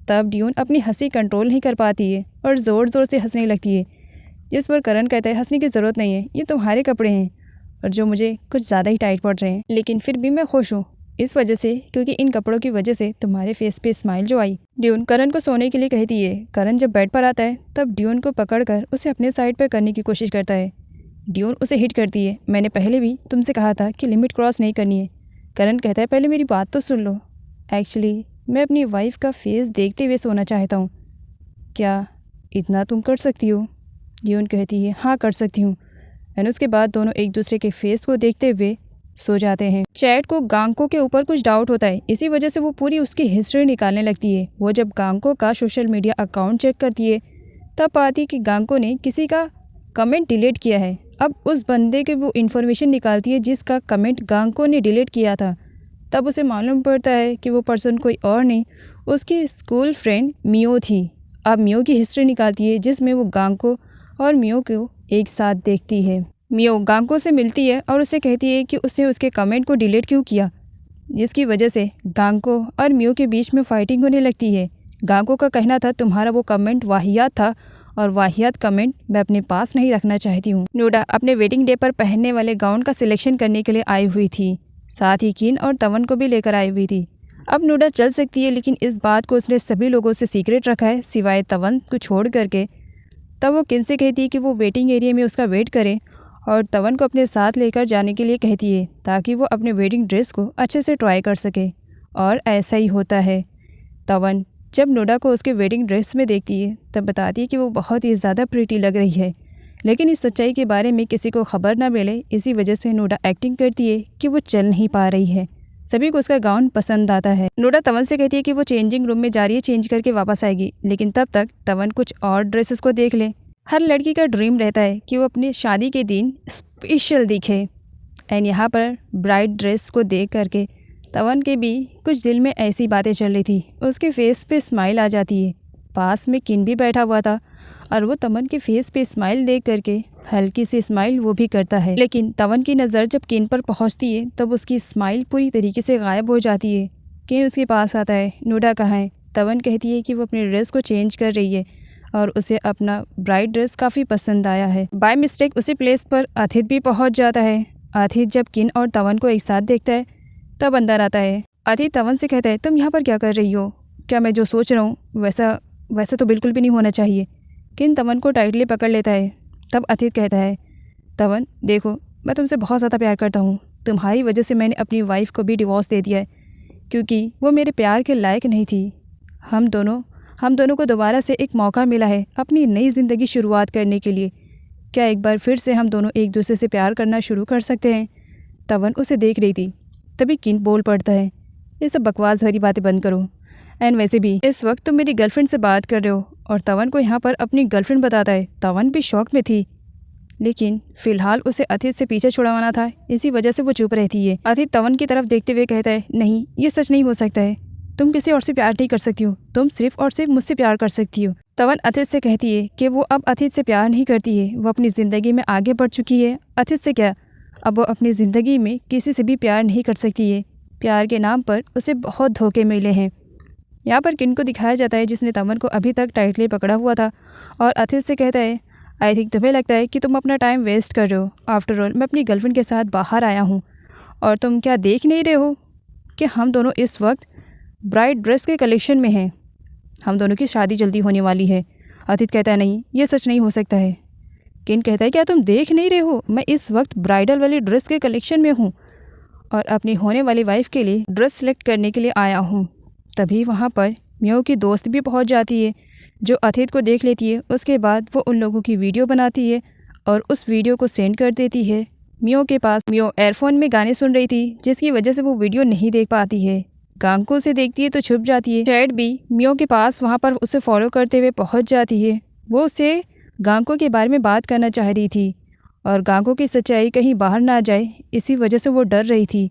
तब डियोन अपनी हंसी कंट्रोल नहीं कर पाती है और ज़ोर ज़ोर से हंसने लगती है। जिस पर करण कहता है, हंसने की ज़रूरत नहीं है, ये तुम्हारे कपड़े हैं और जो मुझे कुछ ज़्यादा ही टाइट पड़ रहे हैं, लेकिन फिर भी मैं खुश हूँ इस वजह से क्योंकि इन कपड़ों की वजह से तुम्हारे फेस पे स्माइल जो आई। डियोन करण को सोने के लिए कहती है। करण जब बेड पर आता है तब डियोन को पकड़कर उसे अपने साइड पर करने की कोशिश करता है। डियोन उसे हिट करती है, मैंने पहले भी तुमसे कहा था कि लिमिट क्रॉस नहीं करनी है। करण कहता है, पहले मेरी बात तो सुन लो, एक्चुअली मैं अपनी वाइफ का फेस देखते हुए सोना चाहता हूँ, क्या इतना तुम कर सकती हो? डियोन कहती है, हाँ कर सकती हूँ। एंड उसके बाद दोनों एक दूसरे के फेस को देखते हुए सो जाते हैं। चैट को गांको के ऊपर कुछ डाउट होता है, इसी वजह से वो पूरी उसकी हिस्ट्री निकालने लगती है। वो जब गांको का सोशल मीडिया अकाउंट चेक करती है तब पाती है कि गांको ने किसी का कमेंट डिलीट किया है। अब उस बंदे के वो इन्फॉर्मेशन निकालती है जिसका कमेंट गांको ने डिलीट किया था। तब उसे मालूम पड़ता है कि वो पर्सन कोई और नहीं, उसकी स्कूल फ्रेंड मियो थी। अब मियो की हिस्ट्री निकालती है जिसमें वो गांको और मियो को एक साथ देखती है। मियो गांको से मिलती है और उसे कहती है कि उसने उसके कमेंट को डिलीट क्यों किया, जिसकी वजह से गांको और मियो के बीच में फाइटिंग होने लगती है। गांको का कहना था तुम्हारा वो कमेंट वाहियात था और वाहियात कमेंट मैं अपने पास नहीं रखना चाहती हूँ। नोडा अपने वेडिंग डे पर पहनने वाले गाउन का सिलेक्शन करने के लिए आई हुई थी, साथ ही किन और तवन को भी लेकर आई हुई थी। अब नोडा चल सकती है, लेकिन इस बात को उसने सभी लोगों से सीक्रेट रखा है सिवाय तवन को छोड़ करके। तब वो किन से कहती है कि वो वेटिंग एरिया में उसका वेट करे और तवन को अपने साथ लेकर जाने के लिए कहती है ताकि वो अपने वेडिंग ड्रेस को अच्छे से ट्राई कर सके। और ऐसा ही होता है। तवन जब नोडा को उसके वेडिंग ड्रेस में देखती है तब बताती है कि वो बहुत ही ज़्यादा प्रीटी लग रही है, लेकिन इस सच्चाई के बारे में किसी को खबर ना मिले, इसी वजह से नोडा एक्टिंग करती है कि वो चल नहीं पा रही है। सभी को उसका गाउन पसंद आता है। नोडा तवन से कहती है कि वो चेंजिंग रूम में जा रही है, चेंज करके वापस आएगी, लेकिन तब तक तवन कुछ और ड्रेसेस को देख ले। हर लड़की का ड्रीम रहता है कि वो अपनी शादी के दिन स्पेशल दिखे। एंड यहाँ पर ब्राइड ड्रेस को देख करके तवन के भी कुछ दिल में ऐसी बातें चल रही थी। उसके फेस पे स्माइल आ जाती है। पास में किन भी बैठा हुआ था और वो तवन के फेस पे स्माइल देख करके हल्की सी स्माइल वो भी करता है। लेकिन तवन की नज़र जब किन पर पहुंचती है तब उसकी स्माइल पूरी तरीके से गायब हो जाती है। किन उसके पास आता है, नूडा कहाँ है? तवन कहती है कि वो अपनी ड्रेस को चेंज कर रही है और उसे अपना ब्राइड ड्रेस काफ़ी पसंद आया है। बाय मिस्टेक उसी प्लेस पर अथित भी पहुंच जाता है। अथित जब किन और तवन को एक साथ देखता है तब अंदर आता है। अथित तवन से कहता है, तुम यहाँ पर क्या कर रही हो? क्या मैं जो सोच रहा हूँ वैसा तो बिल्कुल भी नहीं होना चाहिए। किन तवन को टाइटली पकड़ लेता है। तब अथित कहता है, तवन देखो, मैं तुमसे बहुत ज़्यादा प्यार करता हूँ। तुम्हारी वजह से मैंने अपनी वाइफ को भी डिवोर्स दे दिया है क्योंकि वो मेरे प्यार के लायक नहीं थी। हम दोनों को दोबारा से एक मौका मिला है अपनी नई ज़िंदगी शुरुआत करने के लिए। क्या एक बार फिर से हम दोनों एक दूसरे से प्यार करना शुरू कर सकते हैं? तवन उसे देख रही थी। तभी किन बोल पड़ता है, ये सब बकवास भरी बातें बंद करो। एंड वैसे भी इस वक्त तुम मेरी गर्लफ्रेंड से बात कर रहे हो। और तवन को यहाँ पर अपनी गर्लफ्रेंड बताता है। तवन भी शौक में थी, लेकिन फिलहाल उसे अथित से पीछे छुड़वाना था, इसी वजह से वो चुप रहती है। अथित तवन की तरफ देखते हुए कहता है, नहीं, ये सच नहीं हो सकता है। तुम किसी और से प्यार नहीं कर सकती हो, तुम सिर्फ और सिर्फ मुझसे प्यार कर सकती हो। तवन अथित से कहती है कि वो अब अथित से प्यार नहीं करती है, वो अपनी ज़िंदगी में आगे बढ़ चुकी है। अथित से क्या, अब वो अपनी ज़िंदगी में किसी से भी प्यार नहीं कर सकती है। प्यार के नाम पर उसे बहुत धोखे मिले हैं। यहाँ पर किन को दिखाया जाता है जिसने तवन को अभी तक टाइटली पकड़ा हुआ था और अथित से कहता है, आई थिंक तुम्हें लगता है कि तुम अपना टाइम वेस्ट कर रहे हो। आफ्टर ऑल मैं अपनी गर्लफ्रेंड के साथ बाहर आया हूँ और तुम क्या देख नहीं रहे हो कि हम दोनों इस वक्त ब्राइड ड्रेस के कलेक्शन में हैं। हम दोनों की शादी जल्दी होने वाली है। अथित कहता है, नहीं, ये सच नहीं हो सकता है। किन कहता है, क्या तुम देख नहीं रहे हो, मैं इस वक्त ब्राइडल वाली ड्रेस के कलेक्शन में हूँ और अपनी होने वाली वाइफ के लिए ड्रेस सेलेक्ट करने के लिए आया हूँ। तभी वहाँ पर मियो की दोस्त भी पहुँच जाती है जो अथित को देख लेती है। उसके बाद वो उन लोगों की वीडियो बनाती है और उस वीडियो को सेंड कर देती है मियो के पास। मियो एयरफोन में गाने सुन रही थी जिसकी वजह से वो वीडियो नहीं देख पाती है। गांको से देखती है तो छुप जाती है। चैट भी मियो के पास वहाँ पर उसे फॉलो करते हुए पहुँच जाती है। वो उससे गांको के बारे में बात करना चाह रही थी और गांको की सच्चाई कहीं बाहर ना जाए, इसी वजह से वो डर रही थी।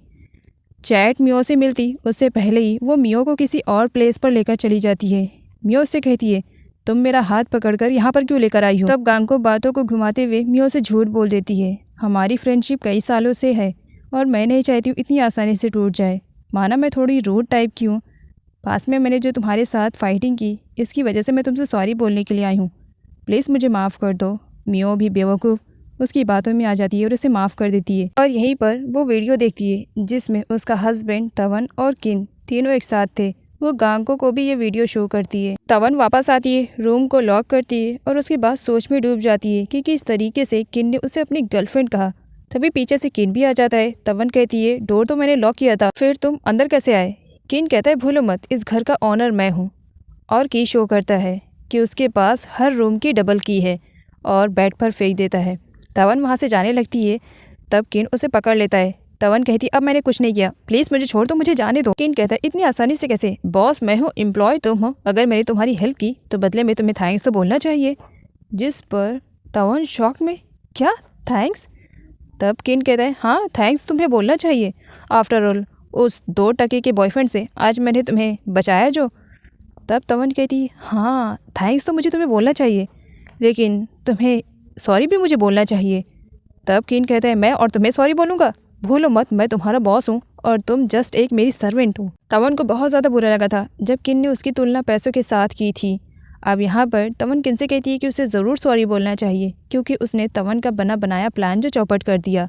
चैट मियो से मिलती उससे पहले ही वो मियो को किसी और प्लेस पर लेकर चली जाती है। मियो से कहती है, तुम मेरा हाथ पकड़कर यहाँ पर क्यों लेकर आई हो? तब गांको बातों को घुमाते हुए मियो से झूठ बोल देती है। हमारी फ्रेंडशिप कई सालों से है और मैं नहीं चाहती हूँ इतनी आसानी से टूट जाए। माना मैं थोड़ी रूड टाइप की हूँ, पास में मैंने जो तुम्हारे साथ फाइटिंग की इसकी वजह से मैं तुमसे सॉरी बोलने के लिए आई हूँ। प्लीज़ मुझे माफ़ कर दो। मियो भी बेवकूफ़ उसकी बातों में आ जाती है और उसे माफ़ कर देती है। और यहीं पर वो वीडियो देखती है जिसमें उसका हस्बैंड तवन और किन तीनों एक साथ थे। वो गांको को भी ये वीडियो शो करती है। तवन वापस आती है, रूम को लॉक करती है और उसके बाद सोच में डूब जाती है कि किस तरीके से किन ने उसे अपनी गर्लफ्रेंड कहा। तभी पीछे से किन भी आ जाता है। तवन कहती है, डोर तो मैंने लॉक किया था, फिर तुम अंदर कैसे आए? किन कहता है, भूलो मत, इस घर का ऑनर मैं हूँ। और की शो करता है कि उसके पास हर रूम की डबल की है और बेड पर फेंक देता है। तवन वहाँ से जाने लगती है, तब किन उसे पकड़ लेता है। तवन कहती, अब मैंने कुछ नहीं किया, प्लीज़ मुझे छोड़ दो, मुझे जाने दो। किन कहता है, इतनी आसानी से कैसे? बॉस मैं हूँ, एम्प्लॉय तुम हो, अगर मैंने तुम्हारी हेल्प की तो बदले में तुम्हें थैंक्स तो बोलना चाहिए। जिस पर तवन शॉक में, क्या थैंक्स? तब किन कहता है, हाँ थैंक्स तुम्हें बोलना चाहिए। आफ्टर ऑल उस 2 टके के बॉयफ्रेंड से आज मैंने तुम्हें बचाया जो। तब तवन कहती, हाँ थैंक्स तो मुझे तुम्हें बोलना चाहिए, लेकिन तुम्हें सॉरी भी मुझे बोलना चाहिए। तब किन कहता है, मैं और तुम्हें सॉरी बोलूँगा? भूलो मत, मैं तुम्हारा बॉस हूँ और तुम जस्ट एक मेरी सर्वेंट हो। तवन को बहुत ज़्यादा बुरा लगा था जब किन ने उसकी तुलना पैसों के साथ की थी। अब यहाँ पर तवन किन से कहती है कि उसे ज़रूर सॉरी बोलना चाहिए क्योंकि उसने तवन का बना बनाया प्लान जो चौपट कर दिया।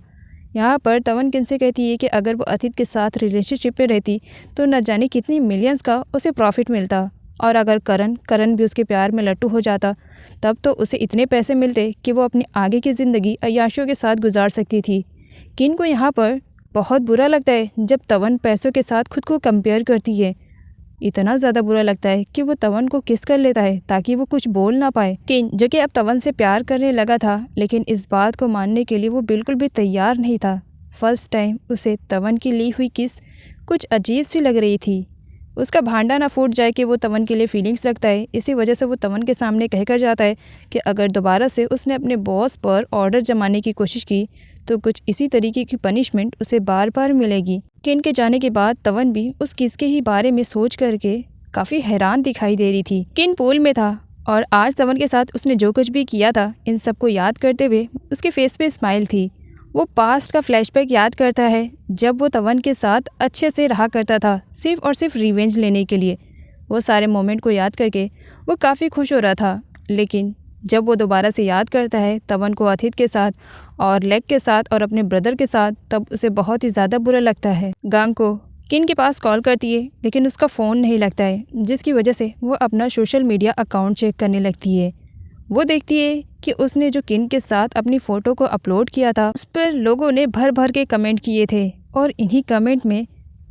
यहाँ पर तवन किन से कहती है कि अगर वो अथित के साथ रिलेशनशिप में रहती तो न जाने कितनी मिलियंस का उसे प्रॉफिट मिलता, और अगर करण भी उसके प्यार में लट्टू हो जाता तब तो उसे इतने पैसे मिलते कि वो अपनी आगे की ज़िंदगी अय्याशियों के साथ गुजार सकती थी। किन को यहाँ पर बहुत बुरा लगता है जब तवन पैसों के साथ खुद को कंपेयर करती है। इतना ज़्यादा बुरा लगता है कि वो तवन को किस कर लेता है ताकि वो कुछ बोल ना पाए। किन जो कि अब तवन से प्यार करने लगा था, लेकिन इस बात को मानने के लिए वो बिल्कुल भी तैयार नहीं था। फर्स्ट टाइम उसे तवन की ली हुई किस कुछ अजीब सी लग रही थी। उसका भांडा ना फूट जाए कि वो तवन के लिए फीलिंग्स रखता है। इसी वजह से वो तवन के सामने कहकर जाता है कि अगर दोबारा से उसने अपने बॉस पर ऑर्डर जमाने की कोशिश की तो कुछ इसी तरीके की पनिशमेंट उसे बार बार मिलेगी। किन के जाने के बाद तवन भी उस किसके ही बारे में सोच करके काफ़ी हैरान दिखाई दे रही थी। किन पूल में था और आज तवन के साथ उसने जो कुछ भी किया था इन सबको याद करते हुए उसके फेस पे स्माइल थी। वो पास्ट का फ्लैशबैक याद करता है जब वो तवन के साथ अच्छे से रहा करता था सिर्फ और सिर्फ रिवेंज लेने के लिए। वो सारे मोमेंट को याद करके वो काफ़ी खुश हो रहा था, लेकिन जब वो दोबारा से याद करता है तवन को अथित के साथ और लेग के साथ और अपने ब्रदर के साथ, तब उसे बहुत ही ज़्यादा बुरा लगता है। गांग को किन के पास कॉल करती है लेकिन उसका फ़ोन नहीं लगता है, जिसकी वजह से वो अपना सोशल मीडिया अकाउंट चेक करने लगती है। वो देखती है कि उसने जो किन के साथ अपनी फ़ोटो को अपलोड किया था उस पर लोगों ने भर भर के कमेंट किए थे और इन्हीं कमेंट में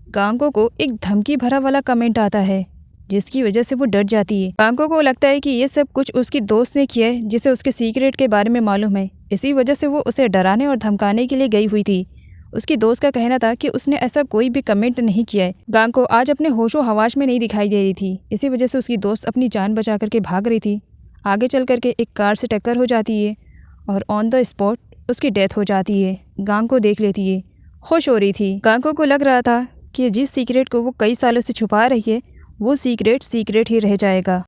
गांगो को एक धमकी भरा वाला कमेंट आता है, जिसकी वजह से वो डर जाती है। गांगो को लगता है कि ये सब कुछ उसकी दोस्त ने किया है जिसे उसके सीक्रेट के बारे में मालूम है। इसी वजह से वो उसे डराने और धमकाने के लिए गई हुई थी। उसकी दोस्त का कहना था कि उसने ऐसा कोई भी कमेंट नहीं किया है। गांगो आज अपने होशो हवाश में नहीं दिखाई दे रही थी। इसी वजह से उसकी दोस्त अपनी जान बचा करके भाग रही थी। आगे चल करके एक कार से टक्कर हो जाती है और ऑन द स्पॉट उसकी डेथ हो जाती है। गांगो देख लेती है, खुश हो रही थी। गांगो को लग रहा था कि जिस सीक्रेट को वो कई सालों से छुपा रही है वो सीक्रेट ही रह जाएगा।